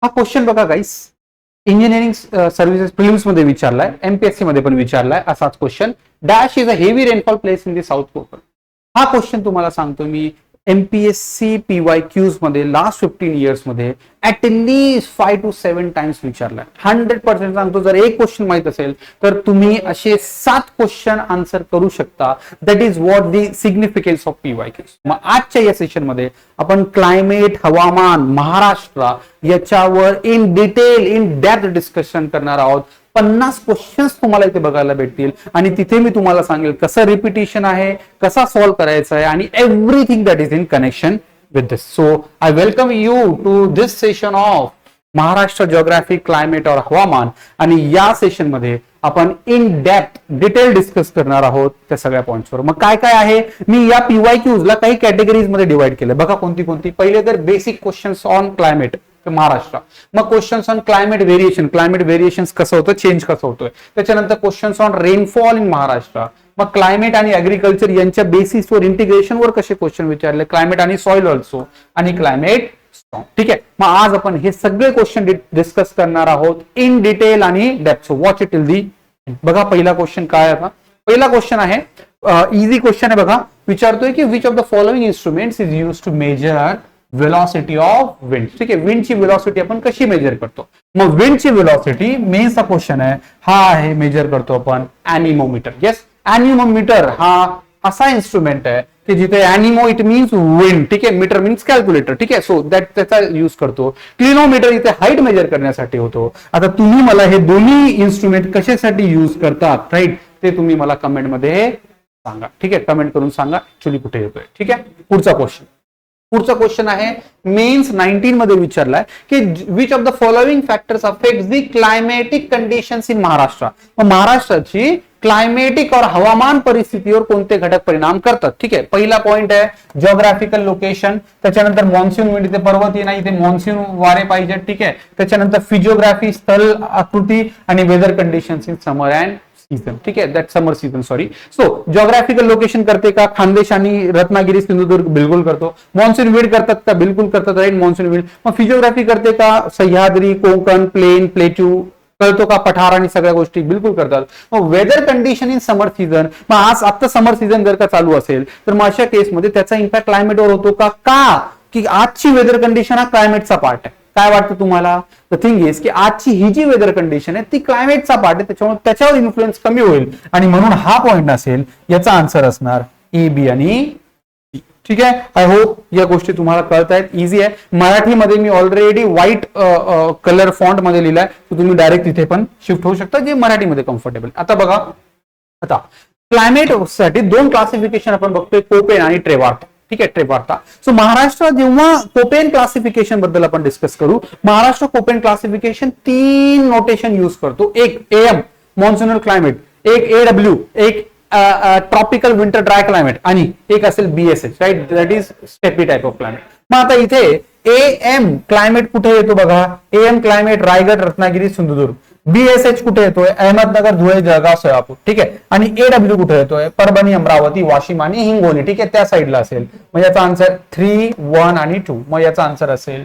हा क्वेश्चन बघा गाईस, engineering services prelims मध्ये विचारलाय, एमपीएससी मध्ये पण विचारलाय असाच question. Dash is a heavy rainfall place in the south Konkan. हा क्वेश्चन तुम्हाला सांगतो मी एमपीएससी PYQs मध्ये लास्ट 15 इयर्स मध्ये ऍटलीस्ट 5 to 7 टाइम्स विचारलाय. 100% सांगतो, जर एक क्वेश्चन माहित असेल तर तुम्ही असे 7 क्वेश्चन आन्सर करू शकता. That is what the significance of PYQs. मग आजच्या या सेशन मध्ये आपण क्लायमेट, हवामान, महाराष्ट्र याच्यावर in detail, in depth discussion करणार आहोत. 50 क्वेश्चन्स तुम्हाला इथे बघायला भेटतील आणि तिथे मी तुम्हाला सांगेल कसं रिपिटेशन आहे, कसा सॉल्व्ह करायचा आहे आणि everything that is in connection with this. So I welcome you to this session of Maharashtra geography, climate और हवामान. आणि या सेशन मध्ये आपण इन डेप्थ डिटेल डिस्कस करणार आहोत त्या सगळ्या पॉइंट्सवर. मग काय काय आहे, मी या PYQs ला काही कॅटेगरीज मध्ये डिवाइड केलं. बघा कोणती कोणती. पहिले तर basic questions on climate Maharashtra, मग questions on climate variation, climate variation कसं होतं, चेंज कसं होतोय. त्याच्यानंतर questions on rainfall in Maharashtra, मग क्लायमेट आणि ऍग्रिकल्चर यांच्या बेसिसवर, इंटिग्रेशनवर कसे क्वेश्चन विचारले, क्लायमेट आणि सॉइल ऑल्सो, आणि क्लायमेट स्टॉर्म. ठीक आहे, मग आज आपण हे सगळे क्वेश्चन डिस्कस करणार आहोत इन डिटेल आणि depth. So watch it till the. बघा पहिला क्वेश्चन काय आहे. पहिला क्वेश्चन आहे इझी क्वेश्चन आहे. बघा विचारतोय की which of the following instruments is used to measure velocity of wind. ठीक आहे, विंडची वेलॉसिटी आपण कशी मेजर करतो. मग विंडची वेलॉसिटी मेन्सचा क्वेश्चन आहे, हा आहे मेजर करतो आपण अॅनिमोमीटर. येस, अॅनिमोमीटर हा असा इन्स्ट्रुमेंट आहे की जिथे अॅनिमो इट मीन्स विंड, ठीक आहे, मीटर मीन्स कॅल्क्युलेटर. ठीक आहे, सो दॅट त्याचा यूज करतो. क्लिनोमीटर इथे हाईट मेजर करण्यासाठी होतो. आता तुम्ही मला हे दोन्ही इन्स्ट्रुमेंट कशासाठी यूज करतात, राईट, ते तुम्ही मला कमेंट मध्ये सांगा. ठीक आहे, कमेंट करून सांगा ऍक्च्युली कुठे येतोय. ठीक आहे, पुढचा क्वेश्चन आहे मेन्स 19 मध्ये विचारलाय की which of the following factors affect the climatic conditions in Maharashtra. महाराष्ट्राची क्लायमॅटिक और हवामान परिस्थितीवर कोणते घटक परिणाम करतात. ठीक आहे, पहिला पॉइंट आहे जिओग्राफिकल लोकेशन, त्याच्यानंतर मॉन्सून विंड, इथे पर्वतीय नाही, इथे मॉन्सून वारे पाहिजे. ठीक आहे, त्याच्यानंतर फिजिओग्राफी, स्थल आकृती, आणि weather conditions in summer and season. ठीक आहे, that summer season, sorry. So geographical location करते का, खानदेश आणि रत्नागिरी सिंधुदुर्ग बिलकुल करतो. मॉन्सून विंड करतात का, बिलकुल करतात, राईट, मॉन्सून विंड. मग फिजिओग्राफी करते का, सह्याद्री, कोकण, प्लेन, प्लेट्यू कळतो का, पठार आणि सगळ्या गोष्टी बिलकुल करतात. मग weather condition in summer season, मग आज आता समर सीझन जर का चालू असेल तर मग अशा केसमध्ये त्याचा इम्पॅक्ट क्लायमेटवर होतो का की आजची वेदर कंडिशन हा क्लायमेटचा पार्ट आहे. काय वाटतं तुम्हाला? द थिंग इज की आजची ही जी वेदर कंडिशन आहे ती क्लायमेटचा पार्ट आहे, त्याच्यामुळे त्याच्यावर इन्फ्लुएन्स कमी होईल आणि म्हणून हा पॉइंट असेल. याचा आन्सर असणार ए, बी आणि सी. ठीक आहे, आय होप या गोष्टी तुम्हाला कळत आहेत. इझी आहे. मराठीमध्ये मी ऑलरेडी व्हाईट कलर फॉन्ट मध्ये लिहिलाय, तर तुम्ही डायरेक्ट तिथे पण शिफ्ट होऊ शकता जे मराठीमध्ये कम्फर्टेबल. आता बघा, आता क्लायमेट साठी 2 क्लासिफिकेशन आपण बघतोय, कोपेन आणि ट्रेवार्ता. ठीक आहे, ट्रेवार्ता. सो महाराष्ट्र जेव्हा कोपेन क्लासिफिकेशन बद्दल आपण डिस्कस करू, Maharashtra Koppen classification 3 notation use करतो. एक AM मॉन्सूनल क्लायमेट, एक AW, एक ट्रॉपिकल विंटर ड्राय क्लायमेट, आणि एक असेल BSH, right, that is steppe type of climate. मग आता इथे AM क्लायमेट कुठे येतो बघा, AM climate Raigad, Ratnagiri, Sindhudurg. BSH कुठे येतोय, अहमदनगर, धुळे, जळगाव, सोलापूर. ठीक आहे, आणि AW कुठे येतोय, परभणी, अमरावती, वाशिम आणि हिंगोली. ठीक आहे, त्या साईडला असेल. मग याचा आन्सर 3, 1 आणि 2. मग याचा आन्सर असेल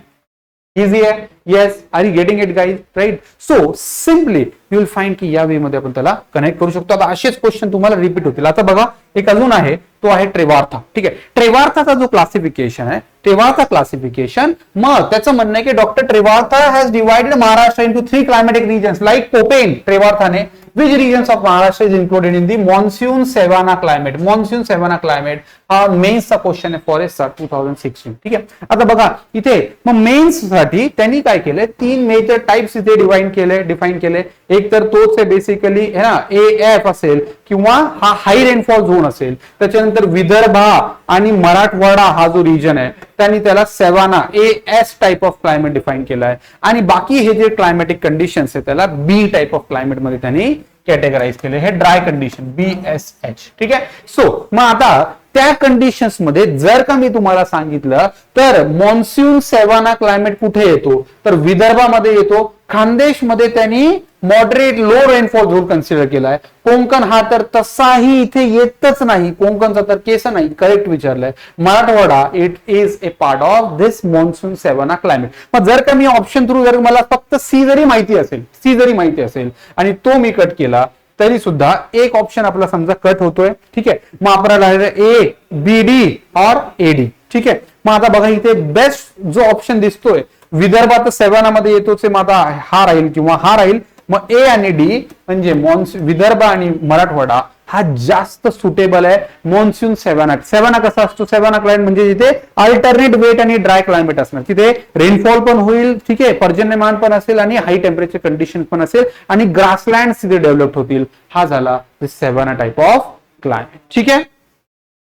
इझी आहे. Yes, are you getting it guys, right. So simply you will find की या वे मध्ये आपण त्याला कनेक्ट करू शकतो. आता असेच क्वेश्चन तुम्हाला रिपीट होतील. आता बघा एक अजून आहे, तो आहे ट्रेवार्था. ठीक आहे, ट्रेवार्थाचा जो क्लासिफिकेशन आहे, ट्रेवार्था क्लासिफिकेशन, मग त्याचं म्हणणं आहे की doctor Trewartha has divided Maharashtra into 3 climatic regions like Koppen. ट्रेवार्थाने which regions of Maharashtra is included in the monsoon savanna climate. Monsoon savanna climate हा मेन्सचा क्वेश्चन आहे फॉरेस्ट 2016. ठीक आहे, आता बघा इथे मग मेन्स साठी त्यांनी काय केलंय, 3 मेजर टाइप्स इथे डिफाईन केले. एक तर तोच आहे बेसिकली है ना, AF असेल किंवा हा हाय रेनफॉल झोन असेल. त्याच्यानंतर विदर्भ आणि मराठवाडा हा जो रिजन आहे त्यांनी त्याला सेवाना AS type of climate define केलाय. आणि बाकी हे जे क्लायमॅटिक कंडिशन्स आहे त्याला B टाइप ऑफ क्लायमेट मध्ये त्यांनी कॅटेगराइज केले, हे ड्राय कंडिशन BSH. ठीक आहे, सो मग आता त्या कंडिशन्स मध्ये जर का मी तुम्हाला सांगितलं तर मॉन्सून सेवाना क्लायमेट कुठे येतो, तर विदर्भामध्ये येतो. खानदेशमध्ये त्यांनी moderate low rainfall zone consider केलाय. कोकण हा तर तसाही इथे येतच नाही, कोकणचा तर केस नाही, करेक्ट विचारलंय. Marathwada it is a part of this monsoon savanna climate. मग जर का मी ऑप्शन थ्रू जर मला फक्त सी जरी माहिती असेल आणि तो मी कट केला तरी सुद्धा एक ऑप्शन आपला समजा कट होतोय. ठीक आहे, मग आपल्याला ए बी डी और ए डी. ठीक आहे, मग आता बघा इथे बेस्ट जो ऑप्शन दिसतोय विदर्भात सेव्हनामध्ये येतोच, मग आता हा राहील किंवा हा राहील. मग ए आणि डी म्हणजे विदर्भ आणि मराठवाडा हा जास्त सुटेबल आहे मॉन्सून सेव्हना. सेव्हना कसा असतो, सेव्हना क्लायमेट म्हणजे तिथे अल्टरनेट वेट आणि ड्राय क्लायमेट असणार, तिथे रेनफॉल पण होईल. ठीक आहे, पर्जन्यमान पण असेल आणि हाय टेम्परेचर कंडिशन पण असेल आणि ग्रासलँड तिथे डेव्हलप होतील. हा झाला सेव्हना टाइप ऑफ क्लायमेट. ठीक आहे,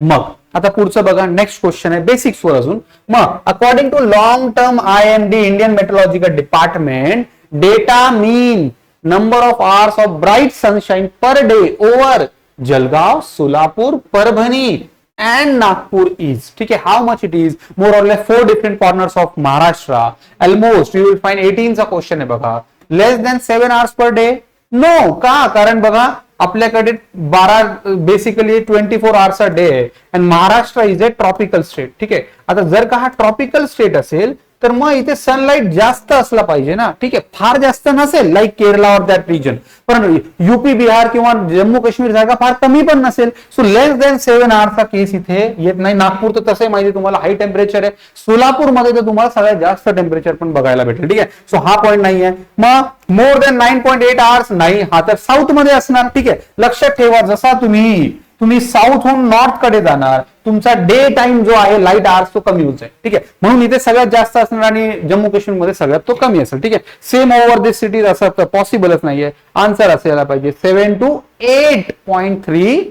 मग आता पुढचं बघा, नेक्स्ट क्वेश्चन आहे बेसिक्स वर अजून. मग according to long term IMD Indian meteorological department data mean number of hours of bright sunshine per day over Jalgaon, Solapur, Parbhani and Nagpur is. ठीक है, how much it is? More or less 4 different corners of Maharashtra. Almost you will find 18 चा question आहे बघा. Less than 7 hours per day? No. का? कारण बघा आपल्याकडे 12 basically 24 hours a day आहे and Maharashtra is a tropical state. ठीक आहे, आता जर का हा ट्रॉपिकल स्टेट असेल तर मग इथे सनलाइट जास्त असला पाहिजे ना. ठीक आहे, फार जास्त नसेल लाईक केरला और दॅट रिजन, पण युपी बिहार किंवा जम्मू काश्मीर जागा फार कमी पण नसेल. सो लेस दॅन 7 hours चा केस इथे येत नाही. नागपूर तर तसं माहिती तुम्हाला हाय टेम्परेचर आहे, सोलापूरमध्ये तर तुम्हाला सगळ्यात जास्त टेम्परेचर पण बघायला भेटेल. ठीक आहे, सो हा पॉईंट नाही आहे. मग मोर दॅन 9.8 hours नाही, हा तर साऊथ मध्ये असणार. ठीक आहे, लक्षात ठेवा जसा तुम्ही साऊथहून नॉर्थ कडे जाणार तुमचा डे टाइम जो आहे लाईट आवर्स तो कमी होत आहे. ठीक आहे, म्हणून इथे सगळ्यात जास्त असणार आणि जम्मू काश्मीर मध्ये सगळ्यात तो कमी असेल. ठीक आहे, सेम ओव्हर दिस सिटीज असं तर पॉसिबलच नाहीये. आन्सर असायला पाहिजे 7 to 8.3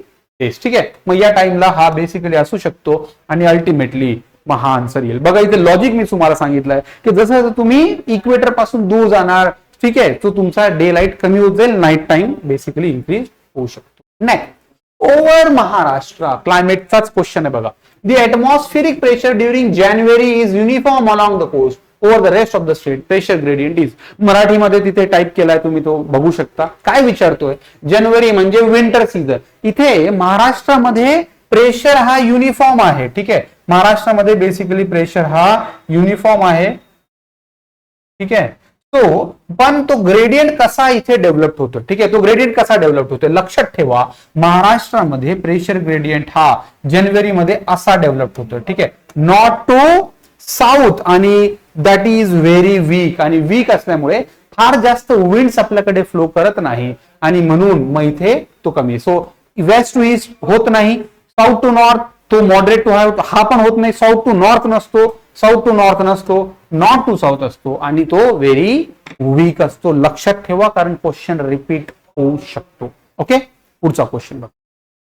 डेज. ठीक आहे, मग या टाइमला हा बेसिकली असू शकतो आणि अल्टिमेटली मग हा आन्सर येईल. बघा इथे लॉजिक मी तुम्हाला सांगितलंय की जसं तुम्ही इक्वेटर पासून दूर जाणार, ठीक आहे, तो तुमचा डे लाईट कमी होत जाईल, नाईट टाइम बेसिकली इन्क्रीज होऊ शकतो. नेक्स्ट ओव्हर महाराष्ट्र क्लायमेटचाच क्वेश्चन आहे बघा. The atmospheric pressure during January is uniform along the coast over the rest of the state. Pressure gradient is, मराठीमध्ये तिथे टाईप केलाय तुम्ही, तो बघू शकता. काय विचारतोय, जानेवारी म्हणजे विंटर सीझन. इथे महाराष्ट्रामध्ये प्रेशर हा युनिफॉर्म आहे. ठीक आहे, महाराष्ट्रामध्ये बेसिकली प्रेशर हा युनिफॉर्म आहे. ठीक आहे, पण तो ग्रेडियंट कसा इथे डेव्हलप होतो. ठीक आहे, तो ग्रेडियंट कसा डेव्हलप होतो लक्षात ठेवा. महाराष्ट्रामध्ये प्रेशर ग्रेडियंट हा जानेवारीमध्ये असा डेव्हलप होतो. ठीक आहे, नॉट टू साऊथ आणि दॅट इज व्हेरी वीक, आणि वीक असल्यामुळे फार जास्त विंड्स आपल्याकडे फ्लो करत नाही आणि म्हणून मग इथे तो कमी. सो वेस्ट टू ईस्ट होत नाही, साऊथ टू नॉर्थ तो मॉडरेट टू हा पण होत नाही, साऊथ टू नॉर्थ नसतो, साऊथ टू नॉर्थ नसतो, नॉर्थ टू साऊथ असतो आणि तो व्हेरी वीक असतो. लक्षात ठेवा कारण क्वेश्चन रिपीट होऊ शकतो. ओके, पुढचा क्वेश्चन बघ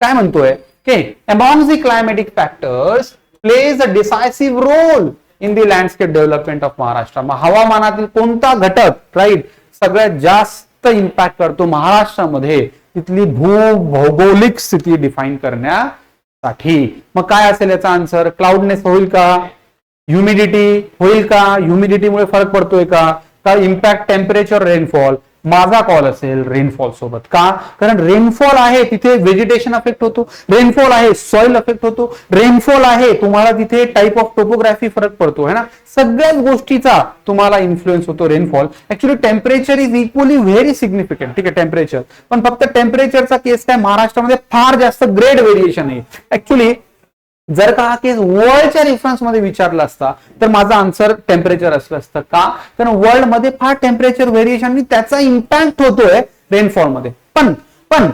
काय म्हणतोय की among the climatic factors plays a decisive role in the landscape development of Maharashtra. हवामानातील कोणता घटक राईट सगळ्यात जास्त इम्पॅक्ट करतो महाराष्ट्रामध्ये तिथली भौगोलिक स्थिती डिफाईन करण्यासाठी. मग काय असेल याचा आन्सर, क्लाउडनेस होईल का, ह्युमिडिटी होईल का, ह्युमिडिटीमुळे फरक पडतोय का इम्पॅक्ट टेम्परेचर रेनफॉल. माझा कॉल असेल रेनफॉल सोबत. का, कारण रेनफॉल आहे तिथे व्हेजिटेशन अफेक्ट होतो, रेनफॉल आहे सॉइल अफेक्ट होतो, रेनफॉल आहे तुम्हाला तिथे टाइप ऑफ टोपोग्राफी फरक पडतो है ना, सगळ्याच गोष्टीचा तुम्हाला इन्फ्लुएन्स होतो rainfall. Actually temperature is equally very significant. ठीक आहे, टेम्परेचर पण फक्त टेम्परेचरचा केस काय महाराष्ट्रामध्ये फार जास्त ग्रेड व्हेरिएशन आहे. ऍक्च्युली जर का हा केस वर्ल्डच्या रेफरन्स मध्ये विचारला असता तर माझा आन्सर टेम्परेचर असलं असतं. का, कारण वर्ल्ड मध्ये फार टेम्परेचर व्हेरिएशन त्याचा इम्पॅक्ट होतोय रेनफॉल मध्ये. पण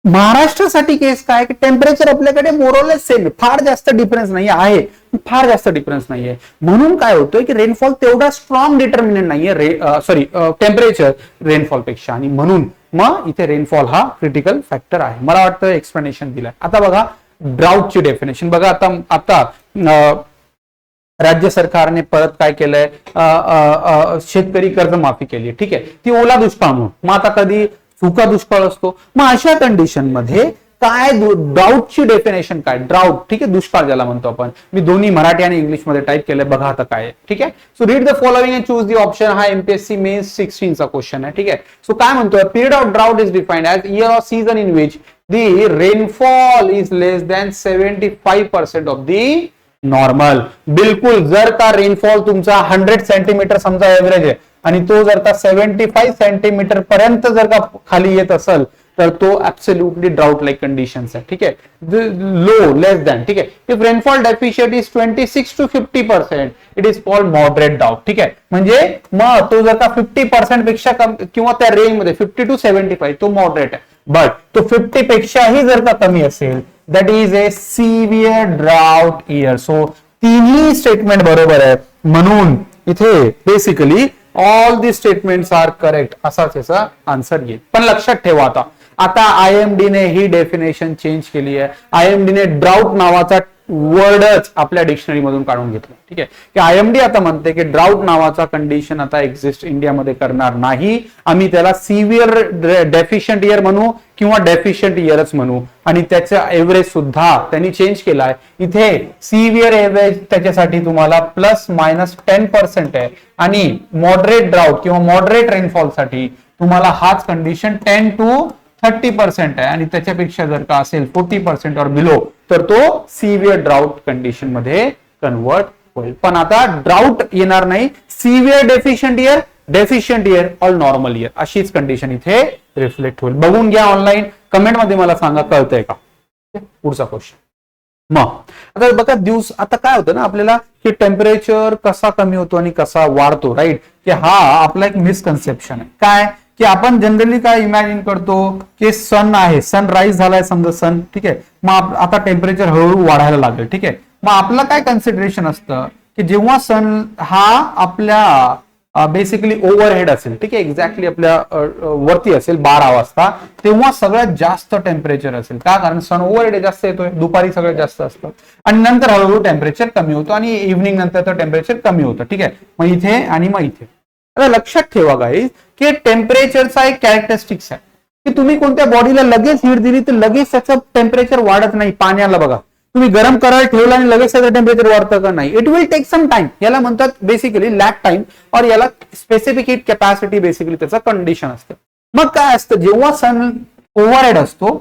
महाराष्ट्रासाठी केस काय की टेम्परेचर आपल्याकडे मोरलेस सेम, फार जास्त डिफरन्स नाही आहे, फार जास्त डिफरन्स नाहीये. म्हणून काय होतोय की रेनफॉल तेवढा स्ट्रॉंग डिटर्मिनंट नाहीये टेम्परेचर रेनफॉल पेक्षा, आणि म्हणून मग इथे रेनफॉल हा क्रिटिकल फॅक्टर आहे. मला वाटतं एक्सप्लेनेशन दिलंय. आता बघा ड्राऊटची डेफिनेशन बघा. आता राज्य सरकारने परत काय केलंय, शेतकरी कर्जमाफी केली. ठीक आहे, ती ओला दुष्काळ म्हणून. मग आता कधी सुका दुष्काळ असतो, मग अशा कंडिशन मध्ये काय ड्राऊटची डेफिनेशन काय, ड्राऊट ठीक आहे, दुष्काळ ज्याला म्हणतो आपण. मी दोन्ही मराठी आणि इंग्लिश मध्ये टाईप केलंय, बघा आता काय आहे. ठीक आहे. So read the following and choose the option. हा एमपीएससी मेन्स 16 चा क्वेश्चन आहे. ठीक आहे. सो काय म्हणतोय, period of drought is defined as year or season in which the rainfall is less than 75% of the normal. बिलकुल, जर का रेनफॉल तुमचा 100 सेंटीमीटर समजा एव्हरेज आहे आणि तो जर का 75 सेंटीमीटर पर्यंत जर का खाली येत असेल तर तो ऍब्सोल्युटली ड्राउट लाईक कंडिशन्स आहे. ठीक आहे. लो, लेस दॅन. ठीक आहे. If rainfall deficient is 26 to 50%, it is called moderate drought. ठीक आहे. म्हणजे मग तो जर का 50% पेक्षा कम किंवा त्या रेंज मध्ये 50 to 75 तो मॉडरेट आहे. बट तो 50 पेक्षाही जर का कमी असेल that is a severe drought year. So तिन्ही स्टेटमेंट बरोबर आहे, म्हणून इथे basically all the statements are correct असाच याचा आन्सर येईल. पण लक्षात ठेवा, आता IMD ने ही डेफिनेशन चेंज केली आहे. IMD ने ड्राउट नावाचा वर्डच आपल्या डिक्शनरी मधून काढून घेतला. ठीक आहे. की IMD आता म्हणते की ड्राउट नावाचा कंडिशन आता एक्झिस्ट इंडियामध्ये करणार नाही. आम्ही त्याला सिव्हिअर डेफिशियंट इयर म्हणू किंवा डेफिशियंट इयरच म्हणू. आणि त्याचा एव्हरेज सुद्धा त्यांनी चेंज केलाय. इथे सिव्हिअर एव्हरेज त्याच्यासाठी तुम्हाला ±10% आहे आणि मॉडरेट ड्राउट किंवा मॉडरेट रेनफॉल साठी तुम्हाला हाच कंडिशन 10 to 30% आहे आणि त्याच्यापेक्षा जर का असेल 40% और बिलो तर तो सिव्हिअर ड्राउट कंडिशन मध्ये कन्वर्ट होईल. पण आता ड्राउट येणार नाही, severe deficient year all normal year अशीच कंडिशन इथे रिफ्लेक्ट होईल. बघून घ्या ऑनलाईन, कमेंट मध्ये मला सांगा कळतंय का. पुढचा क्वेश्चन. मग आता बघा आता काय होतं ना आपल्याला की टेम्परेचर कसा कमी होतो आणि कसा वाढतो, राईट. की हा आपला एक मिसकन्सेप्शन आहे. काय की आपण जनरली काय इमॅजिन करतो की सन आहे, सनराईज झालाय समजा सन, ठीक आहे. मग आता टेम्परेचर हळूहळू वाढायला लागेल. ठीक आहे. मग आपलं काय कन्सिडरेशन असतं की जेव्हा सन हा आपल्या बेसिकली ओव्हरहेड असेल, ठीक आहे, एक्झॅक्टली आपल्या वरती असेल 12 वाजता, तेव्हा सगळ्यात जास्त टेम्परेचर असेल. का, कारण सन ओव्हरहेड जास्त येतोय, दुपारी सगळ्यात जास्त असतं आणि नंतर हळूहळू टेम्परेचर कमी होतो आणि इव्हनिंग नंतर तर टेम्परेचर कमी होतं. ठीक आहे. मग इथे आणि मग इथे आता लक्षात ठेवा गाईज की टेम्परेचरचा एक कॅरेक्टरिस्टिक्स आहे की तुम्ही कोणत्या बॉडीला लगेच हीट दिली तर लगेच त्याचं टेम्परेचर वाढत नाही. पाण्याला बघा, तुम्ही गरम करायला ठेवलं आणि लगेच त्याचं टेम्परेचर वाढतं का, नाही. It will take some time. याला म्हणतात बेसिकली लॅग टाइम और याला स्पेसिफिक हीट कॅपॅसिटी बेसिकली त्याचं कंडिशन असतं. मग काय असतं, जेव्हा सन ओव्हरहेड असतो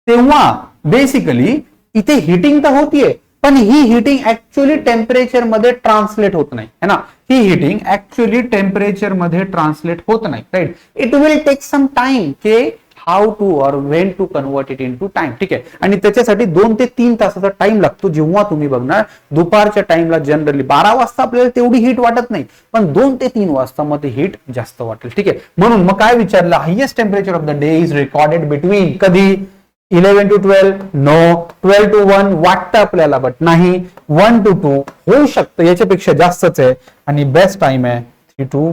तेव्हा बेसिकली इथे हिटिंग तर होतीये पण ही हिटिंग ऍक्च्युअली टेम्परेचर मध्ये ट्रान्सलेट होत नाही, है ना. ही हिटिंग ऍक्च्युअली टेम्परेचर मध्ये ट्रान्सलेट होत नाही, right. It will take some time के हाऊ टू और when to convert it into time. ठीक आहे. आणि त्याच्यासाठी 2 ते 3 तासाचा टाइम लागतो. जेव्हा तुम्ही बघणार दुपारच्या टाइमला जनरली 12 वाजता आपल्याला तेवढी हीट वाटत नाही, पण 2 ते 3 वाजता मध्ये हीट जास्त वाटेल. ठीक आहे. म्हणून मग काय विचारलं, highest temperature of the day is recorded between कधी 11 to 12, नो 12 to 1 वाटतं आपल्याला, बट नाही. 1 to 2 होऊ शकतं, याच्यापेक्षा जास्तच आहे आणि बेस्ट टाइम आहे 3 to.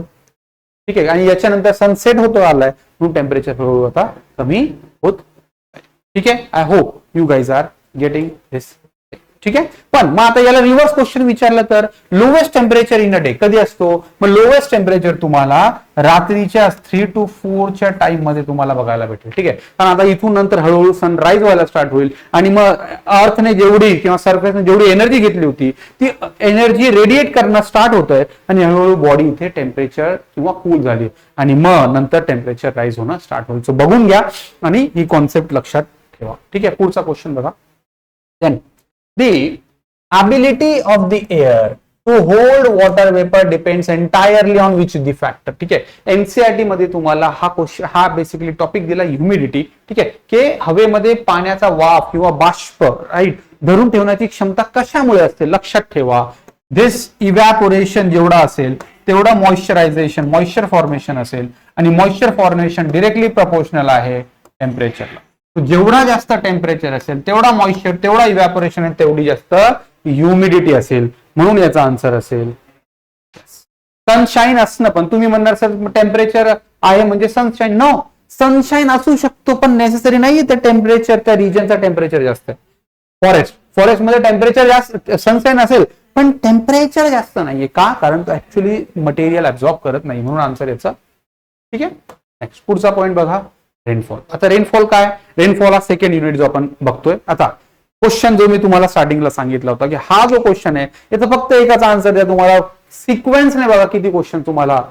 ठीक आहे. आणि याच्यानंतर सनसेट होतो आलाय म्हणून टेम्परेचर हळूहळू आता कमी होत. ठीक आहे. I hope you guys are getting this. ठीक आहे. पण मग आता याला रिव्हर्स क्वेश्चन विचारलं तर lowest temperature in a day कधी असतो, मग लोएस्ट टेम्परेचर तुम्हाला रात्रीच्या 3 to 4 टाइम मध्ये तुम्हाला बघायला भेटेल. ठीक आहे. कारण आता इथून नंतर हळूहळू सनराईज व्हायला स्टार्ट होईल आणि मग अर्थने जेवढी किंवा सरफेसने जेवढी एनर्जी घेतली होती ती एनर्जी रेडिएट करणं स्टार्ट होतंय आणि हळूहळू बॉडी इथे टेम्परेचर किंवा कूल झाली आणि मग नंतर टेम्परेचर राईज होणं स्टार्ट होईल. सो बघून घ्या आणि ही कॉन्सेप्ट लक्षात ठेवा. ठीक आहे. पुढचा क्वेश्चन बघा. Then the ability of the air to hold water vapor depends entirely on which the factor. ठीक आहे. एनसीईआरटी मध्ये तुम्हाला हा बेसिकली टॉपिक दिला ह्युमिडिटी. ठीक आहे. की हवेमध्ये पाण्याचा वाफ किंवा बाष्प, राईट, धरून ठेवण्याची क्षमता कशामुळे असते लक्षात ठेवा. दिस इव्हॅपोरेशन जेवढा असेल तेवढा मॉइश्चरायझेशन, मॉइश्चर फॉर्मेशन असेल आणि मॉइश्चर फॉर्मेशन डिरेक्टली प्रपोर्शनल आहे टेम्परेचरला. जेवढा जास्त टेम्परेचर असेल तेवढा मॉइश्चर, तेवढा इव्हॅपोरेशन आणि तेवढी जास्त ह्युमिडिटी असेल. म्हणून याचा आन्सर असेल सनशाईन असणं. पण तुम्ही म्हणणार सर टेम्परेचर आहे म्हणजे सनशाईन, नो, सनशाईन असू शकतो पण नेसेसरी नाहीये त्या टेम्परेचर, त्या रिजनचा टेम्परेचर जास्त आहे. फॉरेस्ट मध्ये टेम्परेचर जास्त, सनशाईन असेल पण टेम्परेचर जास्त नाहीये. का, कारण तो ऍक्च्युअली मटेरियल ऍब्झॉर्ब करत नाही, म्हणून आन्सर याचा. ठीक आहे. नेक्स्ट पुढचा पॉईंट बघा. रेनफॉल. आता रेनफॉल काय, रेनफॉल हा सेकंड युनिट जो आपण बघतोय. आता क्वेश्चन जो मी तुम्हाला स्टार्टिंगला सांगितला होता की हा जो क्वेश्चन आहे याचा फक्त एकच आन्सर द्या. तुम्हाला सिक्वेन्सने बघा किती क्वेश्चन तुम्हाला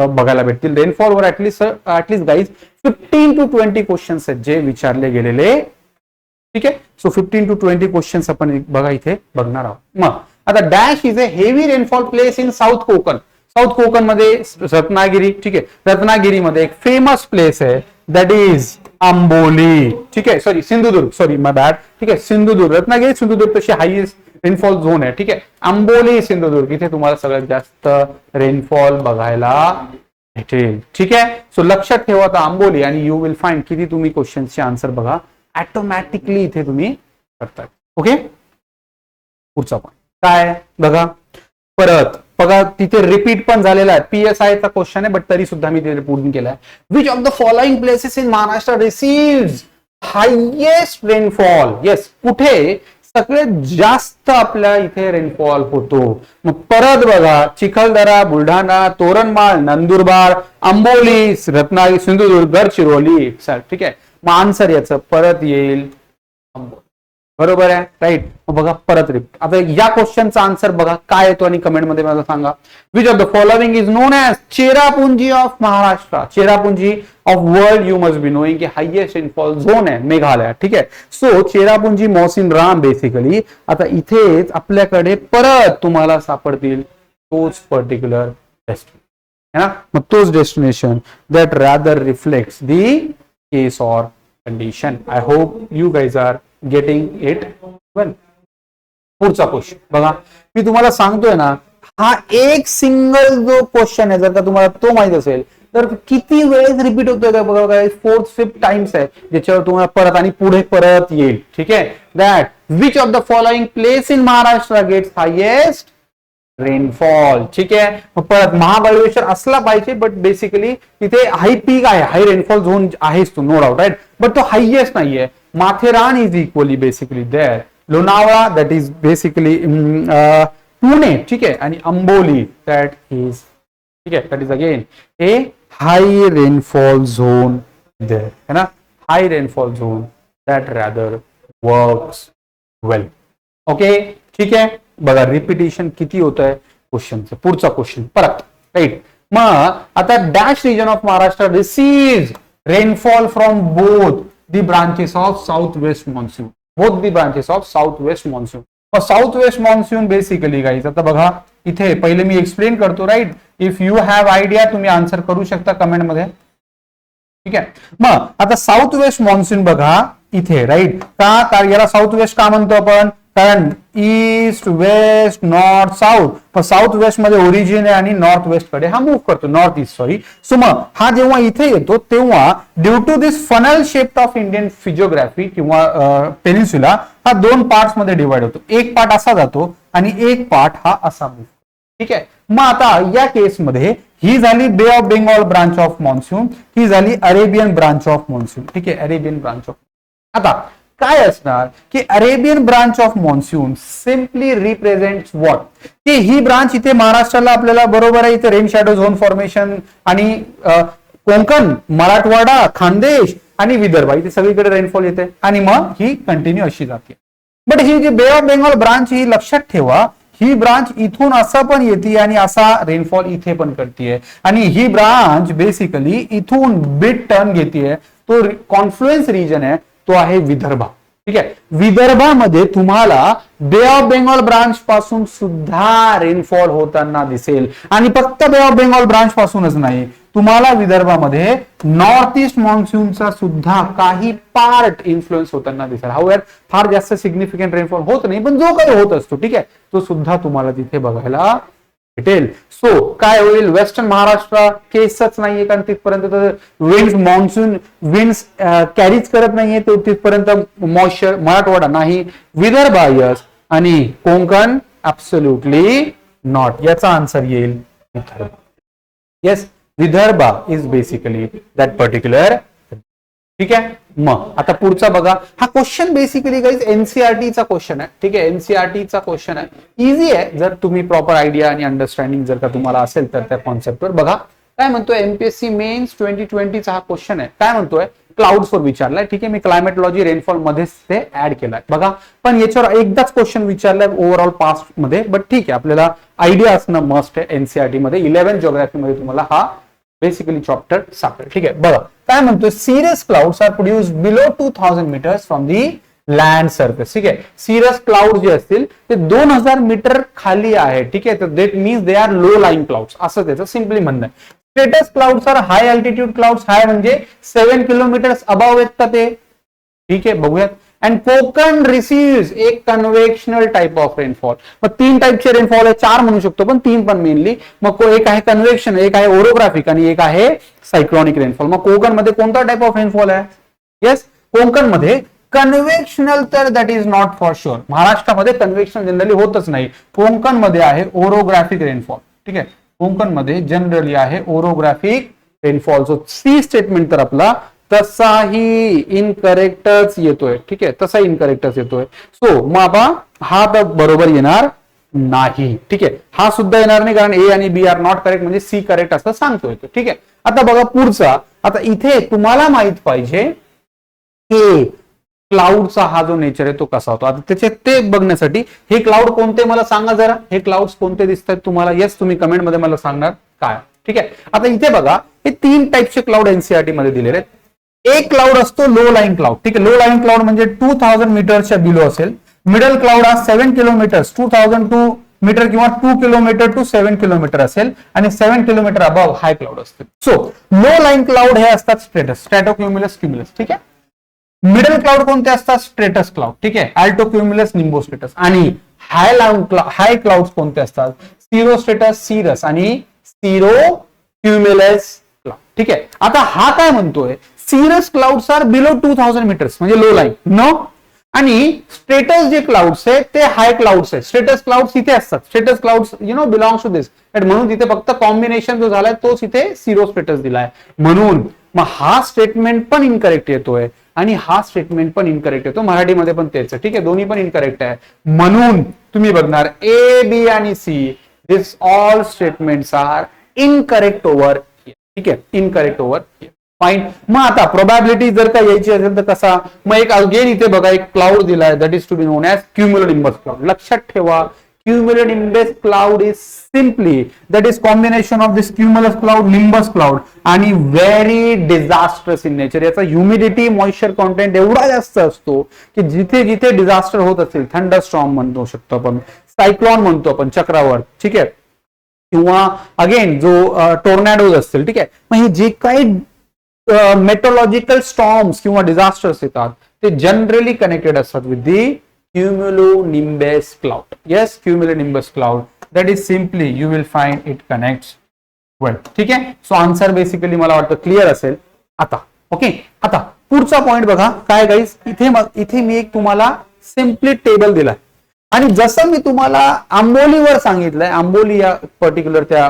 बघायला भेटतील. रेनफॉलवर ऍटलीस्ट गाईज 15 to 20 क्वेश्चन्स आहेत जे विचारले गेलेले. ठीक आहे. सो 15 to 20 क्वेश्चन्स आपण बघा इथे बघणार आहोत. मग आता dash is a heavy rainfall place in south Konkan. South Konkan मध्ये रत्नागिरी. ठीक आहे. रत्नागिरीमध्ये एक फेमस प्लेस आहे दॅट इज आंबोली. ठीक आहे. सॉरी सिंधुदुर्ग, सॉरी माय बॅड. ठीक आहे. सिंधुदुर्ग, रत्नागिरी सिंधुदुर्ग तशी हायएस्ट रेनफॉल झोन आहे. ठीक आहे. आंबोली सिंधुदुर्ग इथे तुम्हाला सगळ्यात जास्त रेनफॉल बघायला भेटेल. ठीक आहे. सो लक्षात ठेवा आता आंबोली आणि यू विल फाइंड किती तुम्ही क्वेश्चनचे आन्सर बघा ऑटोमॅटिकली इथे तुम्ही करताय. ओके. पुढचा पॉईंट काय बघा परत बघा तिथे रिपीट पण झालेला आहे. PSI चा क्वेश्चन आहे बट तरी सुद्धा मी तिथे पूर्ण केलाय. Which of the following places in Maharashtra receives highest rainfall. Yes, कुठे सगळ्यात जास्त आपल्या इथे रेनफॉल होतो. मग परत बघा चिखलदरा, बुलढाणा, तोरणमाळ, नंदुरबार, आंबोली, रत्नागिरी, सिंधुदुर्ग, गडचिरोली. ठीक आहे. मग आन्सर याचं परत येईल आंबोली. बरोबर आहे. राईट. बघा परत रिपीट. आता या क्वेश्चनचा आन्सर बघा काय येतो आणि कमेंटमध्ये मला सांगा. Which of the following is known as Cherrapunji of Maharashtra. Cherrapunji of world you must be knowing की हायएस्ट रेनफॉल झोन आहे मेघालय. ठीक आहे. So Cherrapunji Mawsynram basically. आता इथेच आपल्याकडे परत तुम्हाला सापडतील तोच पर्टिक्युलर डेस्टिनेशन है ना. मग तोच destination that rather reflects the case or condition. I hope you guys are getting it well. पुढचा क्वेश्चन बघा. मी तुम्हाला सांगतोय ना हा एक सिंगल जो क्वेश्चन आहे जर का तुम्हाला तो माहित असेल तर किती वेळेस रिपीट होतोय का बघा. काय 4th 5th टाइम्स आहे ज्याच्यावर तुम्हाला परत आणि पुढे परत येईल. ठीक आहे. That which of the following place in Maharashtra gets highest rainfall. ठीक आहे. परत महाबळेश्वर असला पाहिजे बट बेसिकली तिथे हाय पीक आहे, हाय रेनफॉल झोन आहेच तो नो डाऊट. राईट. बट तो हायएस्ट नाहीये. Matheran is equally basically there. Lonavala that is basically Pune. ठीक आहे. आणि अंबोली दॅट इज ठीक आहे that is again a high rainfall zone there है ना. High rainfall zone that rather works well. Okay. ठीक आहे. बघा रिपिटेशन किती होत आहे क्वेश्चनचं. पुढचा क्वेश्चन परत. राईट. मग आता dash region of Maharashtra receive rainfall from both the branches of south west monsoon. Both the branches of south west monsoon. South west monsoon basically guys आता बघा इथे पहिले मी एक्सप्लेन करतो. Right. If you have idea तुम्ही answer करू शकता comment मध्ये. ठीक आहे. मग आता साउथ वेस्ट मॉन्सून बघा इथे. राईट. का याला साउथ वेस्ट का म्हणतो आपण कारण ईस्ट वेस्ट नॉर्थ साऊथ. पण साऊथ वेस्ट मध्ये ओरिजिन आहे आणि नॉर्थ वेस्ट कडे हा मूव्ह करतो. North east sorry. सो मग हा जेव्हा इथे येतो तेव्हा due to this funnel shape of Indian physiography किंवा पेनिन्सुला हा दोन पार्ट्स मध्ये डिवाइड होतो. एक पार्ट असा जातो आणि एक पार्ट हा असा मूव्ह. ठीक आहे. मग आता या केसमध्ये ही झाली bay of Bengal branch of monsoon. ही झाली अरेबियन ब्रांच ऑफ मॉन्सून. ठीक आहे. Arabian branch of. आता काय असणार की Arabian branch of monsoon simply represents what की ही ब्रांच इथे महाराष्ट्राला आपल्याला बरोबर आहे इथे रेन शॅडो झोन फॉर्मेशन आणि कोकण, मराठवाडा, खानदेश आणि विदर्भ इथे सगळीकडे रेनफॉल येते आणि मग ही कंटिन्यू अशी जाते. बट ही जी बे ऑफ बेंगॉल ब्रांच ही लक्षात ठेवा ही ब्रांच इथून असं पण येते आणि असा रेनफॉल इथे पण करते आणि ही ब्रांच बेसिकली इथून बिट टर्न घेते. तो कॉन्फ्लुएन्स रिजन आहे तो आहे विदर्भ. ठीक आहे. विदर्भामध्ये तुम्हाला बे ऑफ बेंगॉल ब्रांच पासून सुद्धा रेनफॉल होताना दिसेल आणि फक्त बे ऑफ बेंगॉल ब्रांच पासूनच नाही तुम्हाला विदर्भामध्ये नॉर्थ ईस्ट मॉन्सूनचा सुद्धा काही पार्ट इन्फ्लुएन्स होताना दिसेल. हाऊएव्हर फार जास्त सिग्निफिकंट रेनफॉल होत नाही पण जो काही होत असतो ठीक आहे तो सुद्धा तुम्हाला तिथे बघायला भेटेल. सो काय होईल वेस्टर्न महाराष्ट्र केसच नाहीये कारण तिथपर्यंत विंड्स मॉन्सून विंड्स कॅरीच करत नाहीये तो तिथपर्यंत मॉइश्चर. मराठवाडा नाही, विदर्भ यस आणि कोकण ऍब्सोल्युटली नॉट. याचा आन्सर येईल Vidarbha. Yes Vidarbha is basically that particular. ठीक आहे. मग आता पुढचा बघा हा क्वेश्चन बेसिकली गाईज एनसीआरटीचा क्वेश्चन आहे. ठीक आहे. एनसीआरटीचा क्वेश्चन आहे. इझी आहे जर तुम्ही प्रॉपर आयडिया आणि अंडरस्टँडिंग जर का तुम्हाला असेल तर त्या कॉन्सेप्टवर बघा. काय म्हणतोय एमपीएससी मेन्स 2020चा हा क्वेश्चन आहे. काय म्हणतोय क्लाउड्स वर विचारलाय. ठीक आहे, मी क्लायमेटॉलॉजी रेनफॉल मध्येच ते ऍड केलाय बघा. पण याच्यावर एकदाच क्वेश्चन विचारलाय ओव्हरऑल पास्ट मध्ये, बट ठीक आहे आपल्याला आयडिया असणं मस्ट आहे. एनसीआरटी मध्ये 11 जिओग्राफी मध्ये तुम्हाला हा बेसिकली चॅप्टर सापडेल. ठीक आहे बघा काय म्हणतोय cirrus clouds are produced below 2000 metres from the land surface. ठीक आहे, सिरस क्लाउड जे असतील ते 2000 मीटर खाली आहे. ठीक आहे, तर that means they are low lying clouds असं त्याचं सिम्पली म्हणणं आहे. Stratus clouds are high altitude clouds. High म्हणजे 7 किलोमीटर्स अबाव आहेत का ते. ठीक आहे बघूयात. अँड कोकण रिसीव्स एक कन्व्हेक्शनल टाइप ऑफ रेनफॉल. मग 3 टाइपचे रेनफॉल आहे, 4 म्हणू शकतो पण 3 पण मेनली. मग एक आहे कन्व्हेक्शन, एक आहे ओरोग्राफिक आणि एक आहे सायक्लॉनिक रेनफॉल. मग कोकण मध्ये कोणता टाइप ऑफ रेनफॉल आहे. येस, कोकण मध्ये कन्व्हेक्शनल तर that is not for sure. महाराष्ट्रामध्ये कन्व्हेक्शन जनरली होतच नाही. कोकण मध्ये आहे ओरोग्राफिक रेनफॉल. ठीक आहे, कोकण मध्ये जनरली आहे orographic rainfall. So C statement तर आपला तसाही इनकरेक्टच येतोय. ठीक आहे, तसा इनकरेक्टच येतोय. सो मग हा तर बरोबर येणार नाही. ठीक आहे, हा सुद्धा येणार नाही कारण ए आणि बी आर नॉट करेक्ट, म्हणजे सी करेक्ट असं सांगतोय. ठीक आहे, आता बघा पुढचा. आता इथे तुम्हाला माहित पाहिजे की क्लाउडचा हा जो नेचर आहे तो कसा होतो. आता त्याचे ते बघण्यासाठी हे क्लाउड कोणते मला सांगा जरा. हे क्लाउड्स कोणते दिसतात तुम्हाला. येस, तुम्ही कमेंट मध्ये मला सांगणार काय. ठीक आहे, आता इथे बघा हे 3 टाइपचे क्लाउड एनसीआरटी मध्ये दिलेले आहेत. एक क्लाउड असतो लो लाईन क्लाउड. ठीक आहे, लो लाईन क्लाउड म्हणजे 2000 मीटरच्या बिलो असेल. मिडल क्लाउड हा 7 किलोमीटर 2002 मीटर किंवा 2 किलोमीटर टू 7 किलोमीटर असेल आणि 7 किलोमीटर अबाव हाय क्लाउड असतील. सो लो लाईन क्लाउड हे असतात स्ट्रेटस, स्ट्रॅटोक्युम्युलस, क्युम्युलस. ठीक आहे, मिडल क्लाउड कोणते असतात स्ट्रेटस क्लाउड. ठीक आहे, अल्टो क्युम्युलस, निम्बो स्ट्रेटस. आणि हाय क्लाउड कोणते असतात सिरो स्ट्रेटस, सिरस आणि सिरो क्युम्युलस क्लाउड. ठीक आहे, आता हा काय म्हणतोय cirrus clouds R below 2000 metres म्हणजे लो लाईन नो. आणि स्ट्रेटस जे क्लाउड्स आहेत ते हाय क्लाउड्स आहेत. स्ट्रेटस क्लाउड्स इथे असतात. स्ट्रेटस क्लाउड्स बिलॉंग्स टू दिस, म्हणून तिथे फक्त कॉम्बिनेशन जो झालाय तोच इथे सिरो स्ट्रेटस दिलाय. म्हणून मग हा स्टेटमेंट पण इनकरेक्ट येतोय आणि हा स्टेटमेंट पण इनकरेक्ट येतो. मराठीमध्ये पण तेच. ठीक आहे, दोन्ही पण इनकरेक्ट आहे. म्हणून तुम्ही बघणार ए, बी आणि C this all statements are incorrect over. ठीक आहे, इनकरेक्ट ओव्हर. फाईन. मग आता प्रोबॅबिलिटी जर का यायची असेल तर कसा. मग एक अगेन इथे बघा एक क्लाउड दिलाय that is to be known as cumulonimbus cloud. लक्षात ठेवा cumulonimbus cloud is simply that is combination of this cumulus cloud, nimbus cloud आणि very disastrous in nature. याचा ह्युमिडिटी मॉइश्चर कॉन्टेंट एवढा जास्त असतो की जिथे जिथे डिझास्टर होत असेल, थंडरस्टॉर्म म्हणतो शकतो आपण, सायक्लॉन म्हणतो आपण चक्रावर. ठीक आहे, किंवा अगेन जो टोर्नॅडोज असतील. ठीक आहे, मग हे जे काही मेट्रोलॉजिकल स्टॉर्म्स किंवा डिझास्टर्स येतात ते जनरली कनेक्टेड असतात with the cumulonimbus cloud. Yes, cumulonimbus cloud. That is simply you will find it connects well. ठीक आहे, सो आन्सर बेसिकली मला वाटतं क्लिअर असेल आता. ओके, आता पुढचा पॉइंट बघा काय गाईज. इथे मी एक तुम्हाला सिम्पली टेबल दिलाय आणि जसं मी तुम्हाला आंबोलीवर सांगितलंय, आंबोली या पर्टिक्युलर त्या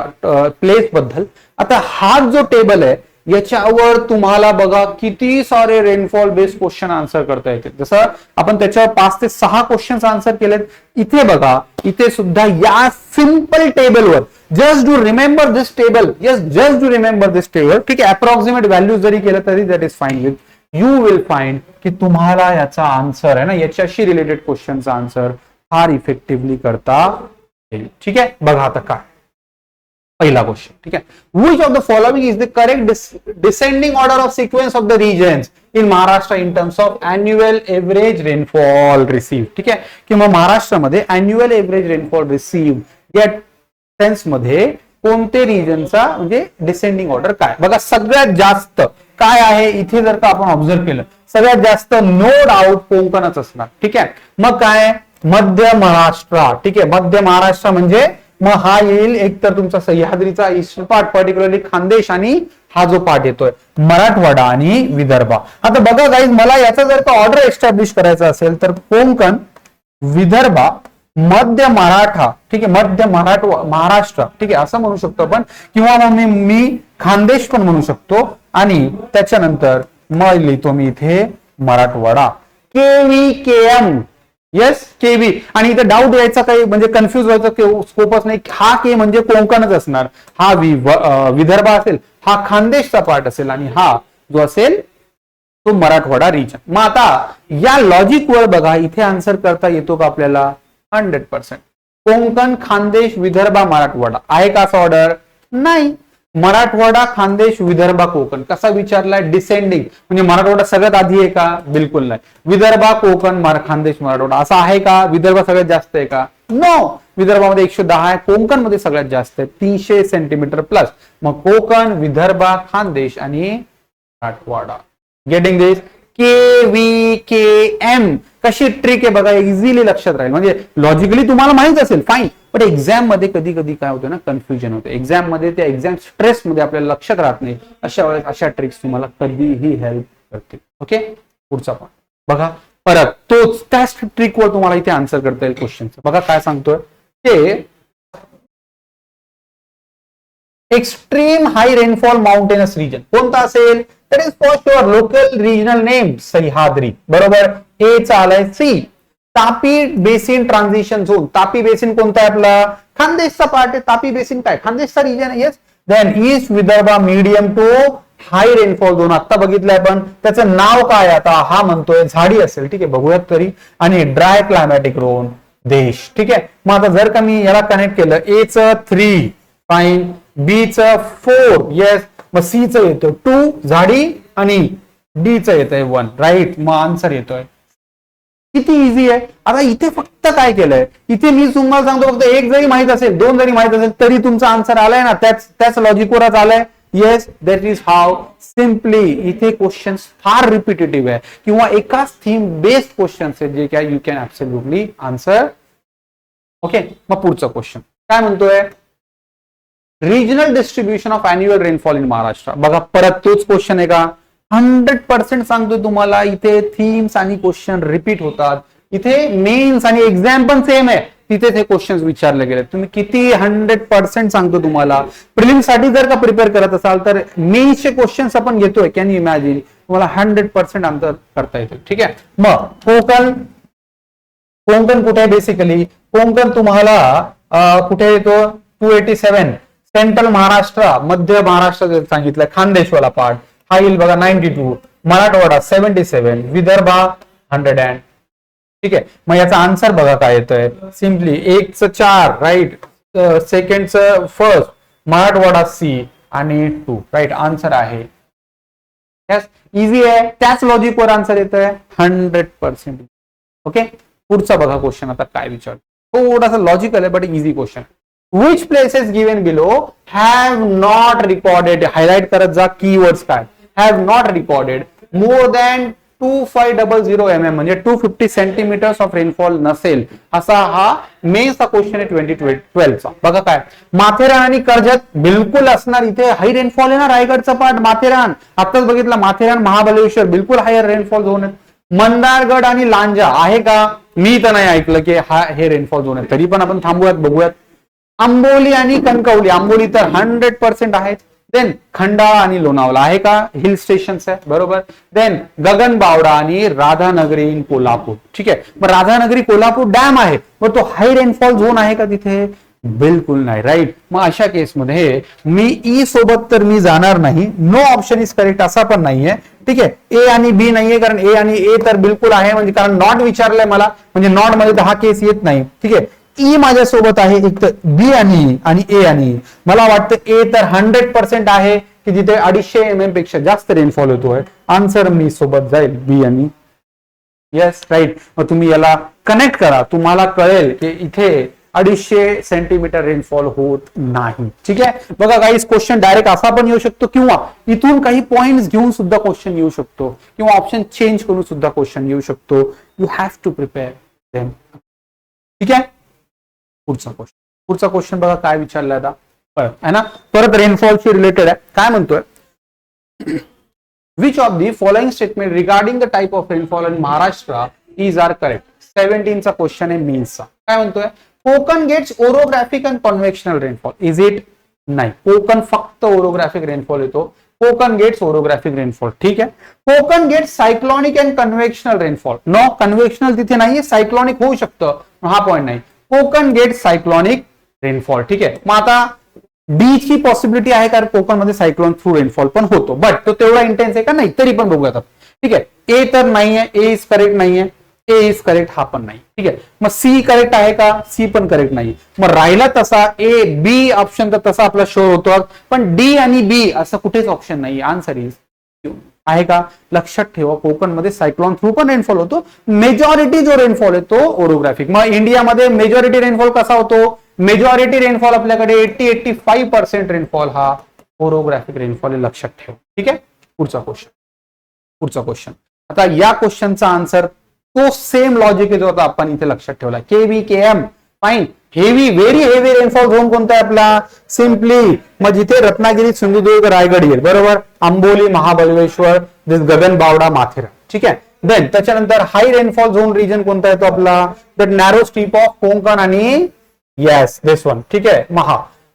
प्लेस बद्दल, आता हा जो टेबल आहे याच्यावर तुम्हाला बघा किती सारे रेनफॉल बेस्ड क्वेश्चन आन्सर करता येते. जसं आपण त्याच्यावर 5 ते 6 क्वेश्चन आन्सर केलेत. इथे बघा, इथे सुद्धा या सिंपल टेबलवर just do remember this table. Yes, just do remember this table. ठीक आहे, अप्रॉक्सिमेट व्हॅल्यू जरी केलं तरी that is fine with. You will find की तुम्हाला याचा आन्सर आहे ना, याच्याशी रिलेटेड क्वेश्चनचा आन्सर फार इफेक्टिव्हली करता येईल. ठीक आहे, बघा आता काय पहिला क्वेश्चन. ठीक आहे, which of the following is the correct descending order of sequence of the regions in Maharashtra in terms of annual average rainfall received. ठीक आहे, किंवा महाराष्ट्रामध्ये annual average rainfall received या सेन्स मध्ये कोणते रिजनचा म्हणजे डिसेंडिंग ऑर्डर काय. बघा सगळ्यात जास्त काय आहे इथे जर का आपण ऑब्झर्व केलं, सगळ्यात जास्त नो डाऊट कोकणच असणार. ठीक आहे, मग काय मध्य महाराष्ट्र. ठीक आहे, मध्य महाराष्ट्र म्हणजे मग हा येईल एक तर तुमचा सह्याद्रीचा ईस्ट पार्ट, पर्टिक्युलरली खानदेश, आणि हा जो पार्ट येतोय मराठवाडा आणि विदर्भ. आता बघा गाईज, मला याचा जर का ऑर्डर एस्टॅब्लिश करायचा असेल तर कोकण, विदर्भ, मध्य मराठा. ठीक आहे, मध्य महाराष्ट्र. ठीक आहे, असं म्हणू शकतो आपण, किंवा मग मी खानदेश पण म्हणू शकतो आणि त्याच्यानंतर मग लिहितो मी इथे मराठवाडा. KVKM येस केवी. आणि इथे डाऊट यायचा काही म्हणजे कन्फ्युज व्हायचं स्कोपच नाही. हा के म्हणजे कोकणच असणार, हा विदर्भ असेल, हा खानदेशचा पार्ट असेल आणि हा जो असेल तो मराठवाडा रिजन. मग आता या लॉजिक वर बघा इथे आन्सर करता येतो का आपल्याला? 100%. कोकण, खानदेश, विदर्भ, मराठवाडा आहे का असं ऑर्डर? नाही. मराठवाडा, खानदेश, विदर्भ, कोकण कसा विचारलाय? डिसेंडिंग. म्हणजे मराठवाडा सगळ्यात आधी आहे का? बिलकुल नाही. विदर्भ, कोकण, खानदेश, मराठवाडा असा आहे का? विदर्भ सगळ्यात जास्त आहे का? नो. विदर्भामध्ये 110 आहे, कोकण मध्ये सगळ्यात जास्त आहे 300 सेंटीमीटर प्लस. मग कोकण, विदर्भ, खानदेश आणि Marathwada. Getting this? K V K M. कशी ट्रिक आहे बघा, इझिली लक्षात राहील. म्हणजे लॉजिकली तुम्हाला माहित असेल फाईन, पण एक्झाम मध्ये कधी कधी काय होतं ना, कन्फ्युजन होतं. एक्झाम मध्ये त्या एक्झाम स्ट्रेस मध्ये आपल्याला लक्षात राहत नाही. अशा वेळेस अशा ट्रिक्स तुम्हाला कधीही हेल्प करतील. ओके, पुढचा पॉईंट बघा. परत तोच त्याच ट्रिकवर तुम्हाला इथे आन्सर करता येईल क्वेश्चनचं. बघा काय सांगतोय ते, extreme high rainfall mountainous region कोणता असेल? That is for sure local regional name Sahyadri. बरोबर. ए चालय C. Tapi basin transition zone. Tapi basin कोणता आहे आपला? खानदेशचा पार्ट आहे. तापी बेसिन काय खानदेशचा रिजन आहे. Yes. Then east Vidarbha medium to high rainfall zone आता बघितलंय आपण. त्याचं नाव काय? आता हा म्हणतोय झाडी असेल. ठीक आहे, बघूयात तरी. आणि ड्राय क्लायमॅटिक झोन देश. ठीक आहे. मग आता जर का मी याला कनेक्ट केलं, ए च 3 फाईन, बी च 4 येस, मग सी च येतो 2 झाडी आणि डी च येतंय 1 राईट. मग आन्सर येतोय. किती इझी आहे. आता इथे फक्त काय केलंय, इथे मी तुम्हाला सांगतो फक्त एक जरी माहित असेल, दोन जरी माहित असेल तरी तुमचा आन्सर आलाय ना, त्याच लॉजिकवरच आलाय. Yes, that is how simply. इथे क्वेश्चन्स फार रिपिटेटिव्ह आहे किंवा एकाच थीम बेस्ड क्वेश्चन्स आहेत जे काय you can absolutely answer. Okay, मग पुढचा क्वेश्चन काय म्हणतोय? Regional distribution of annual rainfall in Maharashtra. बघा परत तोच क्वेश्चन आहे का? 100% सांगतोय तुम्हाला. इथे थीम्स आणि क्वेश्चन रिपीट होतात. इथे मेन्स आणि एक्झाम पण सेम आहे, तिथे ते क्वेश्चन विचारले गेले. तुम्ही किती 100% सांगतो तुम्हाला. प्रिलिम्स साठी जर का प्रिपेअर करत असाल तर मेन्सचे क्वेश्चन्स आपण घेतोय. Can you imagine? तुम्हाला 100% आन्सर करता येतो. ठीक आहे. मग कोकण कुठे आहे? बेसिकली कोकण तुम्हाला कुठे येतो? 287. सेंट्रल महाराष्ट्र, मध्य महाराष्ट्र सांगितलंय. खानदेशवाला पार्ट हा येईल बघा 92. मराठवाडा 77. विदर्भ 100. ठीक आहे. मग याचा आन्सर बघा काय येतोय. सिम्पली 1 च 4 राईट, सेकंड च फर्स्ट, मराठवाडा सी आणि 2 राईट. आन्सर आहे इझी आहे. त्याच लॉजिकवर आन्सर येतोय 100%. ओके, पुढचा बघा क्वेश्चन आता काय विचार. थोडासा लॉजिकल आहे but easy question. Which places given below have not recorded, highlight करत जा keywords काय, have not recorded more than 2500 mm म्हणजे 250 सेंटीमीटर्स ऑफ रेनफॉल नसेल असा हा मेन्सचा क्वेश्चन आहे 2012 चा. बघा काय, माथेरान आणि कर्जत बिलकुल असणार. इथे हाय रेनफॉल आहे ना, रायगडचा पार्ट माथेरान आताच बघितला. माथेरान महाबलेश्वर बिलकुल हायर रेनफॉल झोन आहे. मंदारगड आणि लांजा आहे का? मी तर नाही ऐकलं की हे रेनफॉल झोन आहे. तरी पण आपण थांबूयात, बघूयात. आंबोली आणि कणकवली, आंबोली तर 100% आहेत. देन खंडाळा आणि लोणावळा आहे का? हिल स्टेशन्स आहे. बरोबर. देन गगनबावडा आणि राधानगरी इन कोल्हापूर. ठीक आहे. मग राधानगरी कोल्हापूर डॅम आहे, मग तो हाय रेनफॉल झोन आहे का तिथे? बिलकुल नाही. राईट. मग अशा केसमध्ये मी ई सोबत तर मी जाणार नाही. नो ऑप्शन इज करेक्ट असा पण नाहीये. ठीक आहे. ए आणि बी नाहीये, कारण ए आणि ए तर बिलकुल आहे. म्हणजे कारण नॉट विचारलंय मला, म्हणजे नॉट मध्ये तर हा केस येत नाही. ठीक आहे. ई माझ्यासोबत आहे, एक तर बी आणि ए आणि मला वाटतं ए तर 100% आहे की जिथे 250 mm पेक्षा जास्त रेनफॉल होतोय. आन्सर मी सोबत जाईल बी आणि. Yes right. मग तुम्ही याला कनेक्ट करा, तुम्हाला कळेल की इथे 250 सेंटीमीटर रेनफॉल होत नाही. ठीक आहे. बघा काही क्वेश्चन डायरेक्ट असा पण येऊ शकतो किंवा इथून काही पॉइंट्स घेऊन सुद्धा क्वेश्चन येऊ शकतो किंवा ऑप्शन चेंज करून सुद्धा क्वेश्चन येऊ शकतो. You have to prepare them. ठीक आहे. पुढचा क्वेश्चन बघा काय विचारलाय आता. परत आहे ना, परत रेनफॉलशी रिलेटेड आहे. काय म्हणतोय? Which of the following statement regarding the type of rainfall in Maharashtra is are correct. 17 चा क्वेश्चन आहे मेन्सचा. काय म्हणतोय? Konkan gets orographic and convectional rainfall. Is it? नाही. कोकण फक्त ओरोग्राफिक रेनफॉल येतो. Konkan gets orographic rainfall. ठीक आहे. Konkan get cyclonic and convectional rainfall. No, convectional तिथे नाहीये, सायक्लॉनिक होऊ शकतं, हा पॉईंट नाही. Konkan get cyclonic rainfall. ठीक आहे. मग आता डी ची पॉसिबिलिटी आहे कारण कोकणमध्ये सायक्लोन थ्रू रेनफॉल पण होतो, बट तो तेवढा इंटेन्स आहे का नाही तरी पण बघूयात. ठीक आहे. ए तर नाहीये, ए इज करेक्ट नाहीये, ए इज करेक्ट हा पण नाही. ठीक आहे. मग सी करेक्ट आहे का, सी पण करेक्ट नाही. मग राहिला तसा ए बी ऑप्शन तर तसा आपला शो होतो, पण डी आणि बी असं कुठेच ऑप्शन नाही. आन्सर इज आहे का. लक्षात ठेवा कोकणमध्ये सायक्लॉन थ्रू पण रेनफॉल होतो, मेजॉरिटी जो रेनफॉल आहे तो ओरोग्राफिक. मग इंडियामध्ये मेजॉरिटी रेनफॉल कसा होतो, मेजॉरिटी रेनफॉल आपल्याकडे 80-85% रेनफॉल हा ओरोग्राफिक रेनफॉल आहे, लक्षात ठेवा. ठीक आहे. पुढचा क्वेश्चन. आता या क्वेश्चनचा आन्सर तो सेम लॉजिक आहे जो आता आपण इथे लक्षात ठेवला. KV KM fine. Heavy, very heavy rainfall zone कोणता आहे आपला, सिम्पली मग जिथे रत्नागिरी, सिंधुदुर्ग, रायगड येईल, बरोबर. आंबोली, महाबळेश्वर, गगनबावडा, माथेरान. ठीक आहे. देन त्याच्यानंतर हाय रेनफॉल झोन रिजन कोणता आहे तो आपला, the narrow strip of Konkan आणि येस दिस वन. ठीक आहे.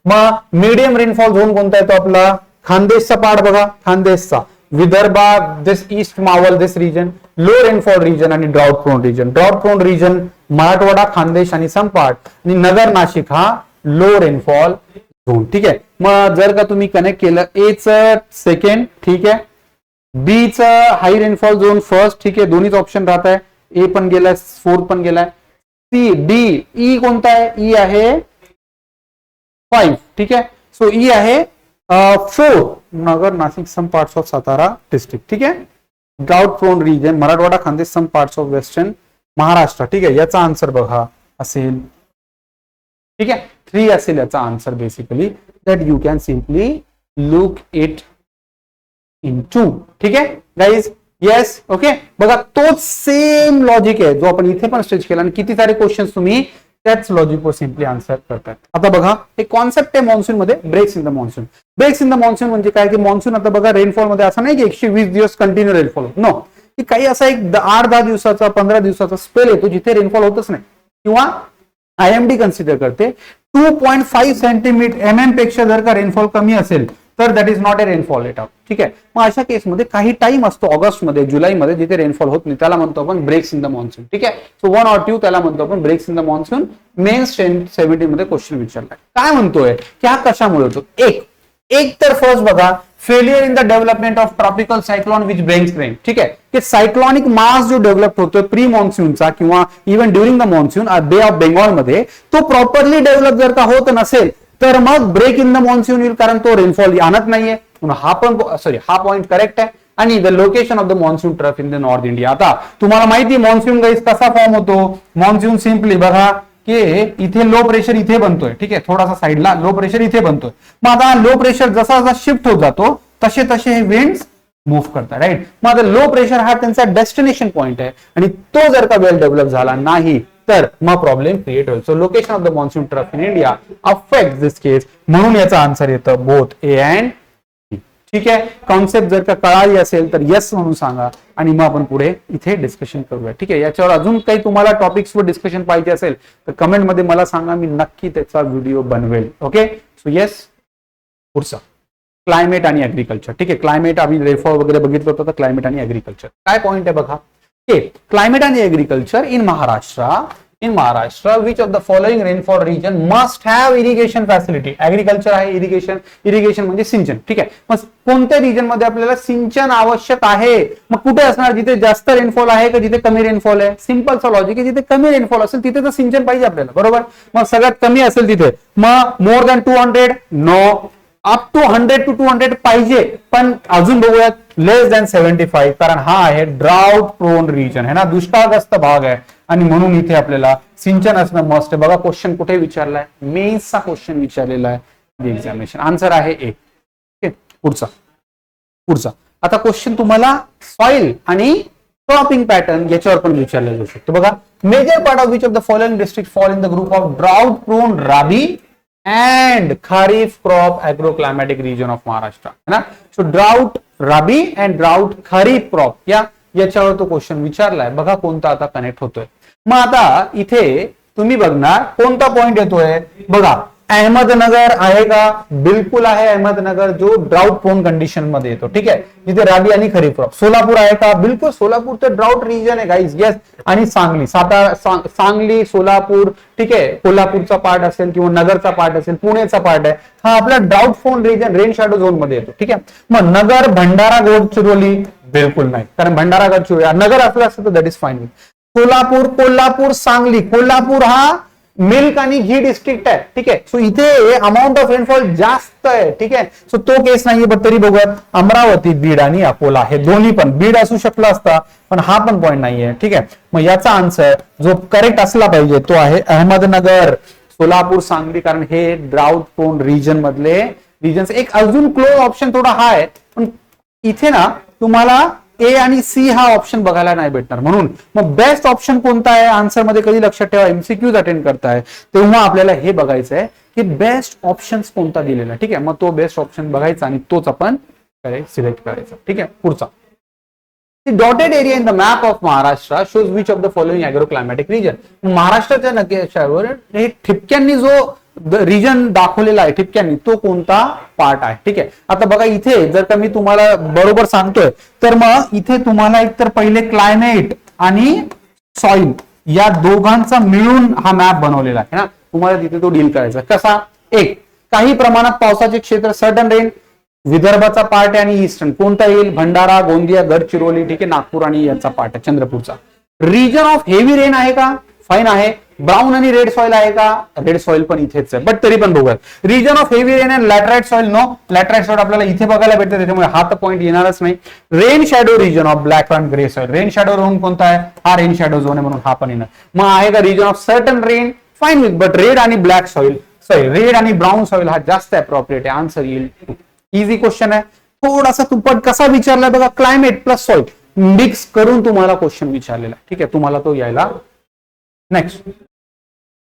मग मीडियम रेनफॉल झोन कोणता आहे तो आपला, खानदेशचा पार्ट बघा, खानदेशचा, Vidarbha, this east Maval, this region, low rainfall region आणि drought prone region. Drought prone region Marathwada, Khandesh आणि सम पार्ट, आणि नगर, नाशिक हा लो रेनफॉल झोन. ठीक आहे. मग जर का तुम्ही कनेक्ट केलं, ए च सेकंड, ठीक आहे, बी च हाय रेनफॉल झोन फर्स्ट. ठीक आहे. दोन्हीच ऑप्शन राहत आहे, ए पण गेलाय, फोर्थ पण गेलाय. सी, डी, ई कोणता आहे, ई आहे 5. ठीक आहे. सो ई आहे 4, Nagar, Nashik, some parts of Satara district. ठीक आहे. Drought prone region Marathwada, Khandesh, some parts of western Maharashtra. ठीक आहे. याचा आन्सर बघा असेल, ठीक आहे, 3 असेल याचा answer basically, that you can simply look it into. ठीक आहे गाईज. येस. ओके. बघा तोच सेम लॉजिक आहे जो आपण इथे पण स्ट्रेच केला आणि किती सारे क्वेश्चन तुम्ही त्याच लॉजिकवर सिम्पली आन्सर करतात. आता बघा एक कॉन्सेप्ट आहे मॉन्सून मध्ये, breaks in the monsoon. Breaks in the monsoon म्हणजे काय की मॉन्सून आता बघा रेनफॉल मध्ये असं नाही की 120 दिवस कंटिन्यू रेनफॉल होतो, नो, की काही असा एक 8-10 दिवसाचा 15 दिवसाचा स्पेल येतो जिथे रेनफॉल होतच नाही, किंवा आयएमडी कन्सिडर करते 2.5 सेंटीमीटर पेक्षा जर का रेनफॉल कमी असेल तर that is not a rainfall at all. ठीक आहे. मग अशा केसमध्ये काही टाइम असतो ऑगस्टमध्ये, जुलैमध्ये जिथे रेनफॉल होत नाही, त्याला म्हणतो आपण ब्रेक्स इन द मॉन्सून. ठीक आहे. सो 1 or 2 त्याला म्हणतो आपण breaks in the monsoon. Mains 70 मध्ये क्वेश्चन विचारलाय. काय म्हणतोय की हा कशामुळे होतो. एक तर फर्स्ट बघा, failure in the development of tropical cyclone which brings rain. ठीक आहे. की सायक्लॉनिक मास जो डेव्हलप होतोय प्री मॉन्सूनचा किंवा इव्हन ड्युरिंग द मॉन्सून बे ऑफ बेंगॉलमध्ये, तो प्रॉपरली डेव्हलप जर का होत नसेल तर मग ब्रेक इन द मॉन्सून येईल, कारण तो रेनफॉल आणत नाहीये. हा पॉइंट करेक्ट आहे. आणि the location of the monsoon trough in the north India. आता तुम्हाला माहिती मॉन्सून गाईज कसा फॉर्म होतो. मॉन्सून सिम्पली बघा की इथे लो प्रेशर इथे बनतोय. ठीक आहे. थोडासा साईडला लो प्रेशर इथे बनतोय. मग आता लो प्रेशर जसा जसा शिफ्ट होत जातो तसे तसे हे विंड्स मूव्ह करतात, राईट. मग आता लो प्रेशर हा त्यांचा डेस्टिनेशन पॉइंट आहे आणि तो जर का वेल डेव्हलप झाला नाही तर मग प्रॉब्लेम क्रिएट होईल. So location of the monsoon trough in India affect this case. म्हणून याचा आन्सर येतं बोथ ए अँड बी. ठीक आहे. कॉन्सेप्ट जर का कळाली असेल तर येस म्हणून सांगा आणि मग आपण पुढे इथे डिस्कशन करूया. ठीक आहे. याच्यावर अजून काही तुम्हाला टॉपिक्सवर डिस्कशन पाहिजे असेल तर कमेंट मध्ये मला सांगा, मी नक्की त्याचा व्हिडिओ बनवेल. ओके. So yes. पुढचा क्लायमेट आणि ऍग्रिकल्चर. ठीक आहे. क्लायमेट आम्ही रेनफॉल वगैरे बघितलं होतं, तर क्लायमेट आणि ऍग्रिकल्चर काय पॉईंट आहे बघा. Climate and agriculture in Maharashtra, which of the following rainfall region must have irrigation facility? Agriculture आहे, irrigation म्हणजे सिंचन. ठीक आहे. मग कोणत्या रिजन मध्ये आपल्याला सिंचन आवश्यक आहे. मग कुठे असणार, जिथे जास्त रेनफॉल आहे का जिथे कमी रेनफॉल आहे. सिंपलचा लॉजिक आहे, जिथे कमी रेनफॉल असेल तिथे तर सिंचन पाहिजे आपल्याला, बरोबर. मग सगळ्यात कमी असेल तिथे मग more than 200 no, up to 100 to 200 पाहिजे, पण अजून बघूयात लेस दॅन 75, कारण हा आहे ड्राउट प्रोन रिजन आहे ना, दुष्काळग्रस्त भाग आहे आणि म्हणून इथे आपल्याला सिंचन असणं मस्ट आहे. बघा क्वेश्चन कुठे विचारलाय, मेन्सचा क्वेश्चन विचारलेला आहे एक्झामिनेशन. आन्सर आहे ए. पुढचा आता क्वेश्चन तुम्हाला सॉइल आणि क्रॉपिंग पॅटर्न याच्यावर पण विचारलं जाऊ शकतो. बघा major part of which of the following district fall in the group of drought prone rabi and kharif crop agroclimatic region of Maharashtra है ना. So drought rabi and drought kharif crop याच्यावर तो क्वेश्चन विचारलाय. बघा कोणता आता कनेक्ट होतोय. मग आता इथे तुम्ही बघणार कोणता पॉइंट येतोय. बघा अहमदनगर आहे का? बिलकुल आहे अहमदनगर, जो ड्राउट प्रोन कंडिशन मध्ये येतो. ठीक आहे, जिथे राबी आणि खरीप क्रॉप. सोलापूर आहे का? बिलकुल, सोलापूर तर ड्राउट रिजन आहे गाईज. येस. आणि सांगली, सातारा, सांगली, सोलापूर, ठीक आहे, कोल्हापूरचा पार्ट असेल किंवा नगरचा पार्ट असेल, पुणेचा पार्ट आहे, हा आपला drought prone region, rain shadow zone मध्ये येतो. ठीक आहे, मग नगर, भंडारा, गडचिरोली बिलकुल नाही, कारण भंडारा, गडचिरोली नगर असलं असतं तर that is fine. Solapur, Kolhapur, Sangli. Kolhapur हा मिल्क आणि घी डिस्ट्रिक्ट आहे. ठीक आहे, सो इथे अमाऊंट ऑफ रेनफॉल जास्त आहे. ठीक आहे, सो तो केस नाहीये, पण तरी बघूयात. अमरावती, बीड आणि अकोला हे दोन्ही पण, बीड असू शकला असता पण हा पण पॉईंट नाहीये. ठीक आहे, मग याचा आन्सर जो करेक्ट असला पाहिजे तो आहे अहमदनगर, सोलापूर, सांगली, कारण हे ड्राउट प्रोन रिजन मधले रिजन्स. एक अजून क्लोज ऑप्शन थोडा हा आहे, पण इथे ना तुम्हाला ए आणि सी हा ऑप्शन बघायला नाही भेटणार. म्हणून मग बेस्ट ऑप्शन कोणता आहे आन्सर मध्ये कधी लक्षात ठेवा, एमसीक्यूज अटेंड करताय तेव्हा आपल्याला हे बघायचं आहे की बेस्ट ऑप्शन कोणता दिलेला. ठीक आहे, मग तो बेस्ट ऑप्शन बघायचा आणि तोच आपण सिलेक्ट करायचा. ठीक आहे, पुढचा. The dotted area in the map of Maharashtra shows which of the following agroclimatic region. महाराष्ट्राच्या नकाशावर हे ठिपक्यांनी जो रिजन दाखवलेला आहे, ठिपक्यांनी, तो कोणता पार्ट आहे. ठीक आहे, आता बघा इथे जर का मी तुम्हाला बरोबर सांगतोय तर मग इथे तुम्हाला एकतर पहिले क्लायमेट आणि सॉइल या दोघांचा मिळून हा मॅप बनवलेला आहे ना, तुम्हाला तिथे तो डील करायचा. कसा? एक, काही प्रमाणात पावसाचे क्षेत्र, सर्टन रेन, विदर्भाचा पार्ट आहे आणि ईस्टर्न कोणता येईल? भंडारा, गोंदिया, गडचिरोली, ठीक आहे, नागपूर आणि याचा पार्ट आहे चंद्रपूरचा. रिजन ऑफ हेवी रेन आहे का? फाईन आहे. ब्राऊन आणि रेड सॉइल आहे का? रेड सॉइल पण इथेच आहे, बट तरी पण बघूया. Region of heavy rain and laterite soil, no, laterite soil आपल्याला इथे बघायला भेटतं, त्याच्यामुळे हा तर पॉईंट येणारच नाही. Rain shadow region of black and grey soil, rain shadow zone कोणता आहे? हा रेन शॅडो झोन आहे, म्हणून हा पण येणार. मग आहे का region of certain rain? Fine with, but red आणि ब्लॅक सॉइल, सॉरी रेड आणि ब्राऊन सॉइल हा जास्त अप्रोप्रिएट आहे. आन्सर येईल. इझी क्वेश्चन आहे, थोडासा तुपट कसा विचारलाय बघा, क्लायमेट प्लस सॉइल मिक्स करून तुम्हाला क्वेश्चन विचारलेला. ठीक आहे, तुम्हाला तो यायला. Next,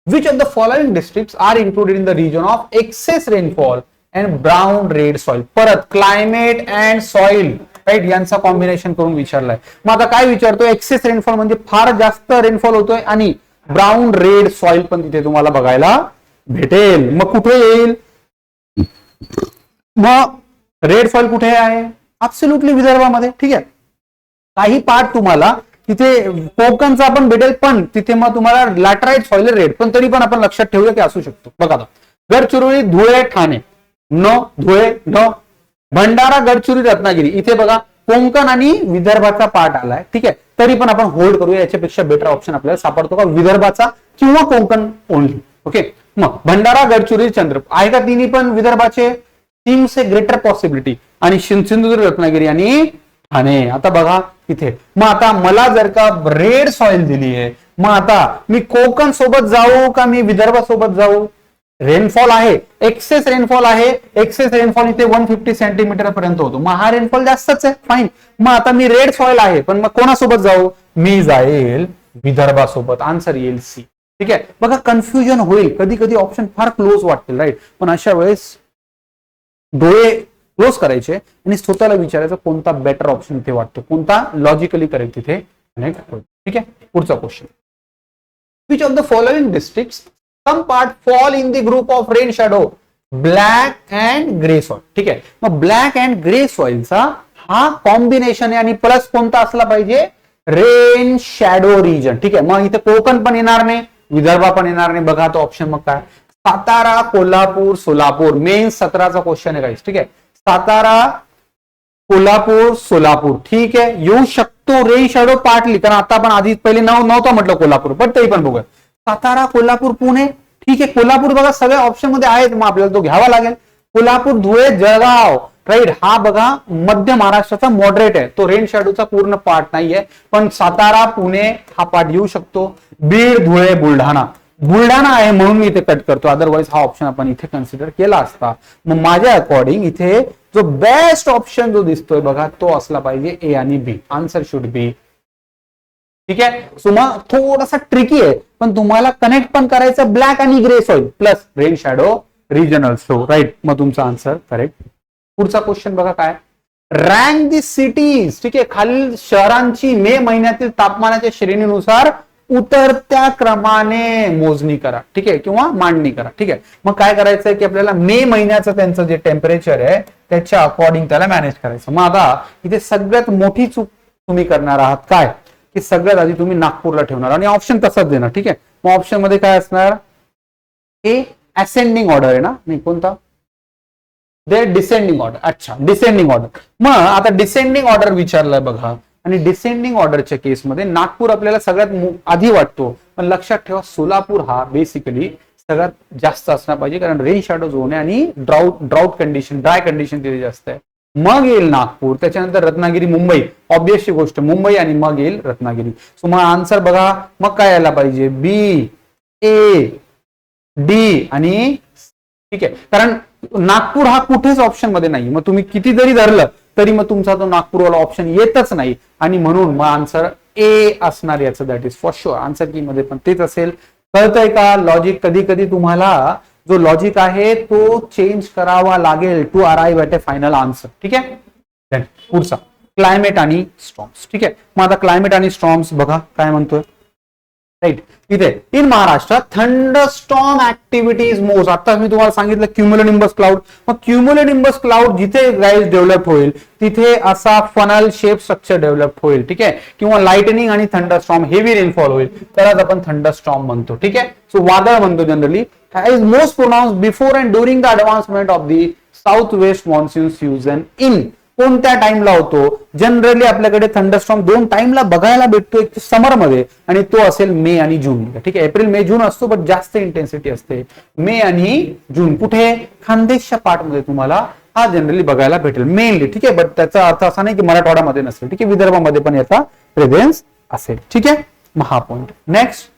which of the following districts are included in the region of excess rainfall and brown red soil? परत climate and soil, राईट, यांचा कॉम्बिनेशन करून विचारलाय. मग आता काय विचारतो? एक्सेस रेनफॉल म्हणजे फार जास्त रेनफॉल होतोय आणि ब्राऊन रेड सॉइल पण तिथे तुम्हाला बघायला भेटेल. मग कुठे येईल? मग रेड सॉइल कुठे आहे? ऍब्सोल्युटली विदर्भामध्ये. ठीक आहे, काही पार्ट तुम्हाला तिथे कोकणचा पण भेटेल, पण तिथे मग तुम्हाला लॅटराइट सॉइल रेड, पण तरी पण आपण लक्षात ठेवूया की असू शकतो. बघा आता, गडचिरोली, धुळे, ठाणे, नो, धुळे, नो, भंडारा, गडचिरोली, रत्नागिरी, इथे बघा कोकण आणि विदर्भाचा पार्ट आलाय. ठीक आहे, तरी पण आपण होल्ड करूया, याच्यापेक्षा बेटर ऑप्शन आपल्याला सापडतो का? विदर्भाचा किंवा कोकण ओनली. ओके, मग भंडारा, गडचिरोली, चंद्रपूर आहे का? तिन्ही पण विदर्भाचे. सीम्स ए ग्रेटर पॉसिबिलिटी. आणि सिंधुदुर्ग, रत्नागिरी आणि ठाणे. आता बघा इथे, मग आता मला जर का रेड सॉइल दिली आहे, मग आता मी कोकण सोबत जाऊ का मी विदर्भ सोबत जाऊ? रेनफॉल आहे, एक्सेस रेनफॉल आहे, एक्सेस रेनफॉल इथे 150 सेंटीमीटर पर्यंत होतो, मग हा रेनफॉल जास्तच आहे. फाईन, मग आता मी रेड सॉइल आहे, पण मग कोणासोबत जाऊ? मी जाईल विदर्भासोबत. आन्सर येईल सी. ठीक आहे, बघा कन्फ्युजन होईल, कधी कधी ऑप्शन फार क्लोज वाटतील, राईट, पण अशा वेळेस डोळे क्लोज करायचे आणि स्वतःला विचारायचं कोणता बेटर ऑप्शन इथे वाटतो, कोणता लॉजिकली करेक्ट तिथे कनेक्ट होईल. ठीक आहे, पुढचा question. Which of the following districts some part fall in the group of rain shadow black and grey soil? ठीक आहे, मग ब्लॅक अँड ग्रे सॉइलचा हा कॉम्बिनेशन आहे आणि प्लस कोणता असला पाहिजे? Rain shadow region. ठीक आहे, मग इथे कोकण पण येणार नाही, विदर्भ पण येणार नाही. बघा तो ऑप्शन मग काय? सातारा, कोल्हापूर, सोलापूर. मेन 17चा क्वेश्चन आहे गाइस. ठीक आहे, सातारा, कोल्हापूर, सोलापूर. ठीक आहे, येऊ शकतो रेन शॅडो पार्टली, कारण आता आपण आधी पहिले नाव नव्हतं म्हटलं कोल्हापूर, पण तरी पण बघूया. सातारा, कोल्हापूर, पुणे. ठीक आहे, कोल्हापूर बघा सगळ्या ऑप्शन मध्ये आहेत, मग आपल्याला तो घ्यावा लागेल. कोल्हापूर, धुळे, जळगाव, राईट, हा बघा मध्य महाराष्ट्राचा मॉडरेट आहे, तो रेन शॅडोचा पूर्ण पार्ट नाहीये, पण सातारा, पुणे हा पार्ट येऊ शकतो. बीड, धुळे, बुलढाणा. बुलढाणा आहे म्हणून मी इथे कट करतो, अदरवाइज हा ऑप्शन आपण इथे कन्सिडर केला असता. मग माझ्या अकॉर्डिंग इथे जो बेस्ट ऑप्शन जो दिसतोय बघा तो असला पाहिजे ए आणि बी. Answer should be. ठीक आहे, सो मग थोडासा ट्रिकी आहे, पण तुम्हाला कनेक्ट पण करायचं ब्लॅक आणि grey soil plus rain shadow region also, right. मग तुमचा आन्सर करेक्ट. पुढचा क्वेश्चन बघा काय? Rank the cities. ठीक आहे, खालील शहरांची मे महिन्यातील तापमानाच्या श्रेणीनुसार उतरत्या क्रमाने मोजणी करा, ठीक आहे, किंवा मांडणी करा. ठीक आहे, मग काय करायचंय की आपल्याला मे महिन्याचं त्यांचं जे टेम्परेचर आहे त्याच्या अकॉर्डिंग त्याला मॅनेज करायचं. मग आता इथे सगळ्यात मोठी चूक तुम्ही करणार आहात काय, की सगळ्यात आधी तुम्ही नागपूरला ठेवणार आणि ऑप्शन तसंच देणार. ठीक आहे, मग ऑप्शन मध्ये काय असणार, हे असेंडिंग ऑर्डर आहे ना, नाही कोणता, दे डिसेंडिंग ऑर्डर. अच्छा, डिसेंडिंग ऑर्डर. मग आता डिसेंडिंग ऑर्डर विचारलाय बघा, आणि डिसेंडिंग ऑर्डरच्या केसमध्ये नागपूर आपल्याला सगळ्यात आधी वाटतो, पण लक्षात ठेवा सोलापूर हा बेसिकली सगळ्यात जास्त असणार पाहिजे, कारण रेन शॅडो झोन आहे आणि ड्राऊट कंडिशन, ड्राय कंडिशन तिथे जास्त आहे. मग येईल नागपूर, त्याच्यानंतर रत्नागिरी, मुंबई, ऑब्वियसली गोष्ट मुंबई, आणि मग येईल रत्नागिरी. सो मग आन्सर बघा, मग काय यायला पाहिजे, बी, ए, डी आणि, ठीक आहे, कारण नागपूर हा कुठेच ऑप्शन मध्ये नाही. मग तुम्ही किती जरी धरलं तरी मग तुमचा तो नागपूरवाला ऑप्शन येतच नाही, आणि म्हणून मग आन्सर ए असणार याचं, that is for sure. Answer की मध्ये पण तेच असेल. कळतंय का लॉजिक? कधी कधी तुम्हाला जो लॉजिक आहे तो चेंज करावा लागेल to arrive at a final answer. ठीक आहे, देन पुढचा क्लायमेट आणि स्टॉर्म्स. ठीक आहे, मग आता क्लायमेट आणि स्टॉर्म्स बघा काय म्हणतोय, राईट. इथे in Maharashtra thunderstorm activities most. आता मी तुम्हाला सांगितलं क्युम्युलोनिंबस क्लाउड, मग क्युम्युलोनिंबस क्लाउड जिथे गाईज डेव्हलप होईल तिथे असा फनल शेप स्ट्रक्चर डेव्हलप होईल. ठीक आहे, किंवा लाइटनिंग आणि थंडरस्टॉर्म, हेवी रेनफॉल होईल, त्यालाच आपण थंडरस्टॉर्म म्हणतो. ठीक आहे, सो वादळ म्हणतो generally. Is most pronounce before and during the advancement of the south west monsoon season. In कोणत्या टाइमला होतो, जनरली आपल्याकडे थंडरस्टॉर्म दोन टाइमला बघायला भेटतो, एक समर मध्ये आणि तो असेल मे आणि जून. ठीक आहे, एप्रिल मे जून असतो, पण जास्त इंटेन्सिटी असते मे आणि जून. कुठे, खानदेशच्या पार्ट मध्ये तुम्हाला हा जनरली बघायला भेटेल मेनली. ठीक आहे, बट त्याचा अर्थ असा नाही की मराठवाड्यामध्ये नसेल. ठीक आहे, विदर्भामध्ये पण याचा प्रेझेन्स असेल. ठीक आहे, मग हा point. Next,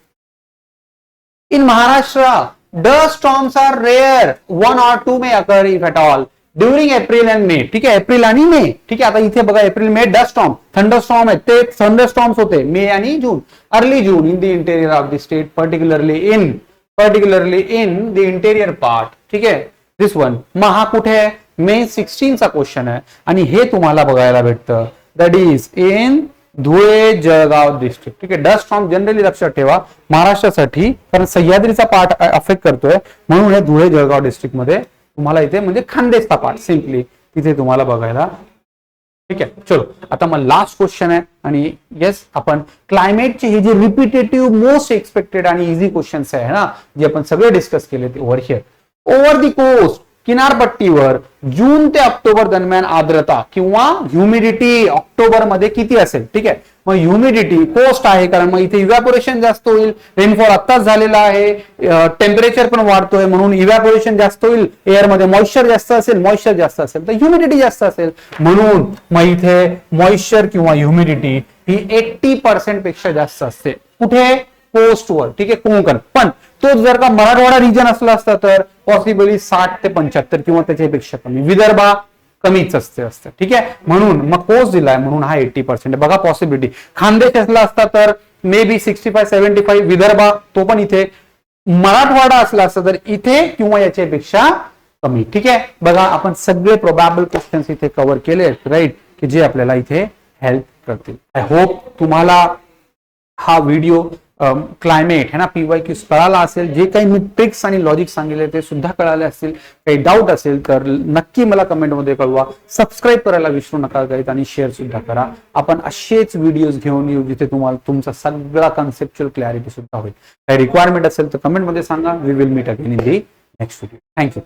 in Maharashtra the storms are rare, 1 or 2 may occur if at all during April and May. ठीक आहे, एप्रिल आणि मे. ठीक आहे, आता इथे बघा April May dust storm, thunderstorm आहेत, ते थंडरस्टॉर्म्स होते मे आणि June. Early June in the interior of the state, particularly in the interior part. ठीक आहे, दिस वन. मग हा कुठे आहे, मे 16 चा क्वेश्चन आहे, आणि हे तुम्हाला बघायला भेटतं, that is in Dhule Jalgaon district. ठीक आहे, डस्ट स्टॉर्म जनरली लक्षात ठेवा महाराष्ट्रासाठी, कारण सह्याद्रीचा पार्ट अफेक्ट करतोय, म्हणून हे धुळे जळगाव डिस्ट्रिक्ट मध्ये तुम्हाला इथे, म्हणजे खानदेशचा पार्ट सिम्पली तिथे तुम्हाला बघायला. ठीक आहे, चलो आता मग लास्ट क्वेश्चन आहे, आणि येस आपण क्लायमेटचे हे जे रिपीटेटिव्ह मोस्ट एक्सपेक्टेड आणि इझी क्वेश्चन्स आहे ना, जे आपण सगळे डिस्कस केले ते over here. Over the coast, किनारपट्टीवर जून ते ऑक्टोबर दरम्यान आर्द्रता किंवा ह्युमिडिटी ऑक्टोबर मध्ये किती असेल. ठीक आहे, मग ह्युमिडिटी कोस्ट आहे, कारण मग इथे इव्हॅपोरेशन जास्त होईल, रेनफॉल आत्ताच झालेला आहे, टेम्परेचर पण वाढतोय म्हणून इव्हॅपोरेशन जास्त होईल, एअरमध्ये मॉइश्चर जास्त असेल तर ह्युमिडिटी जास्त असेल, म्हणून मग इथे मॉइश्चर किंवा ह्युमिडिटी ही 80% पेक्षा जास्त असते. कुठे, कोस्टवर. ठीक आहे, कोकण. पण तो जर का मराठवाडा रिजन असला असता तर पॉसिबली 60 ते 75 किंवा त्याच्यापेक्षा कमी. विदर्भा कमीच असते. ठीक आहे, म्हणून मग कोस्ट दिलाय म्हणून हा 80% बघा पॉसिबिलिटी. खानदेश असला असता तर मे बी 65-75, विदर्भा तो पण इथे. मराठवाडा असला असता तर इथे किंवा याच्यापेक्षा कमी. ठीक आहे, बघा आपण सगळे प्रोबॅबल क्वेश्चन्स इथे कव्हर केले, राईट, की जे आपल्याला इथे हेल्प करतील. आय होप तुम्हाला हा व्हिडिओ क्लायमेट है ना PYQ कळाला असेल. जे काही मी ट्रिक्स आणि लॉजिक सांगितले ते सुद्धा कळाले असतील. काही डाऊट असेल तर नक्की मला कमेंटमध्ये कळवा. सबस्क्राईब करायला विसरू नका गाईज, आणि शेअर सुद्धा करा. आपण असेच व्हिडिओज घेऊन येऊ जिथे तुम्हाला तुमचा सगळा कन्सेप्च्युअल क्लॅरिटी सुद्धा होईल. काही रिक्वायरमेंट असेल तर कमेंटमध्ये सांगा. We will meet again in the next video. Thank you.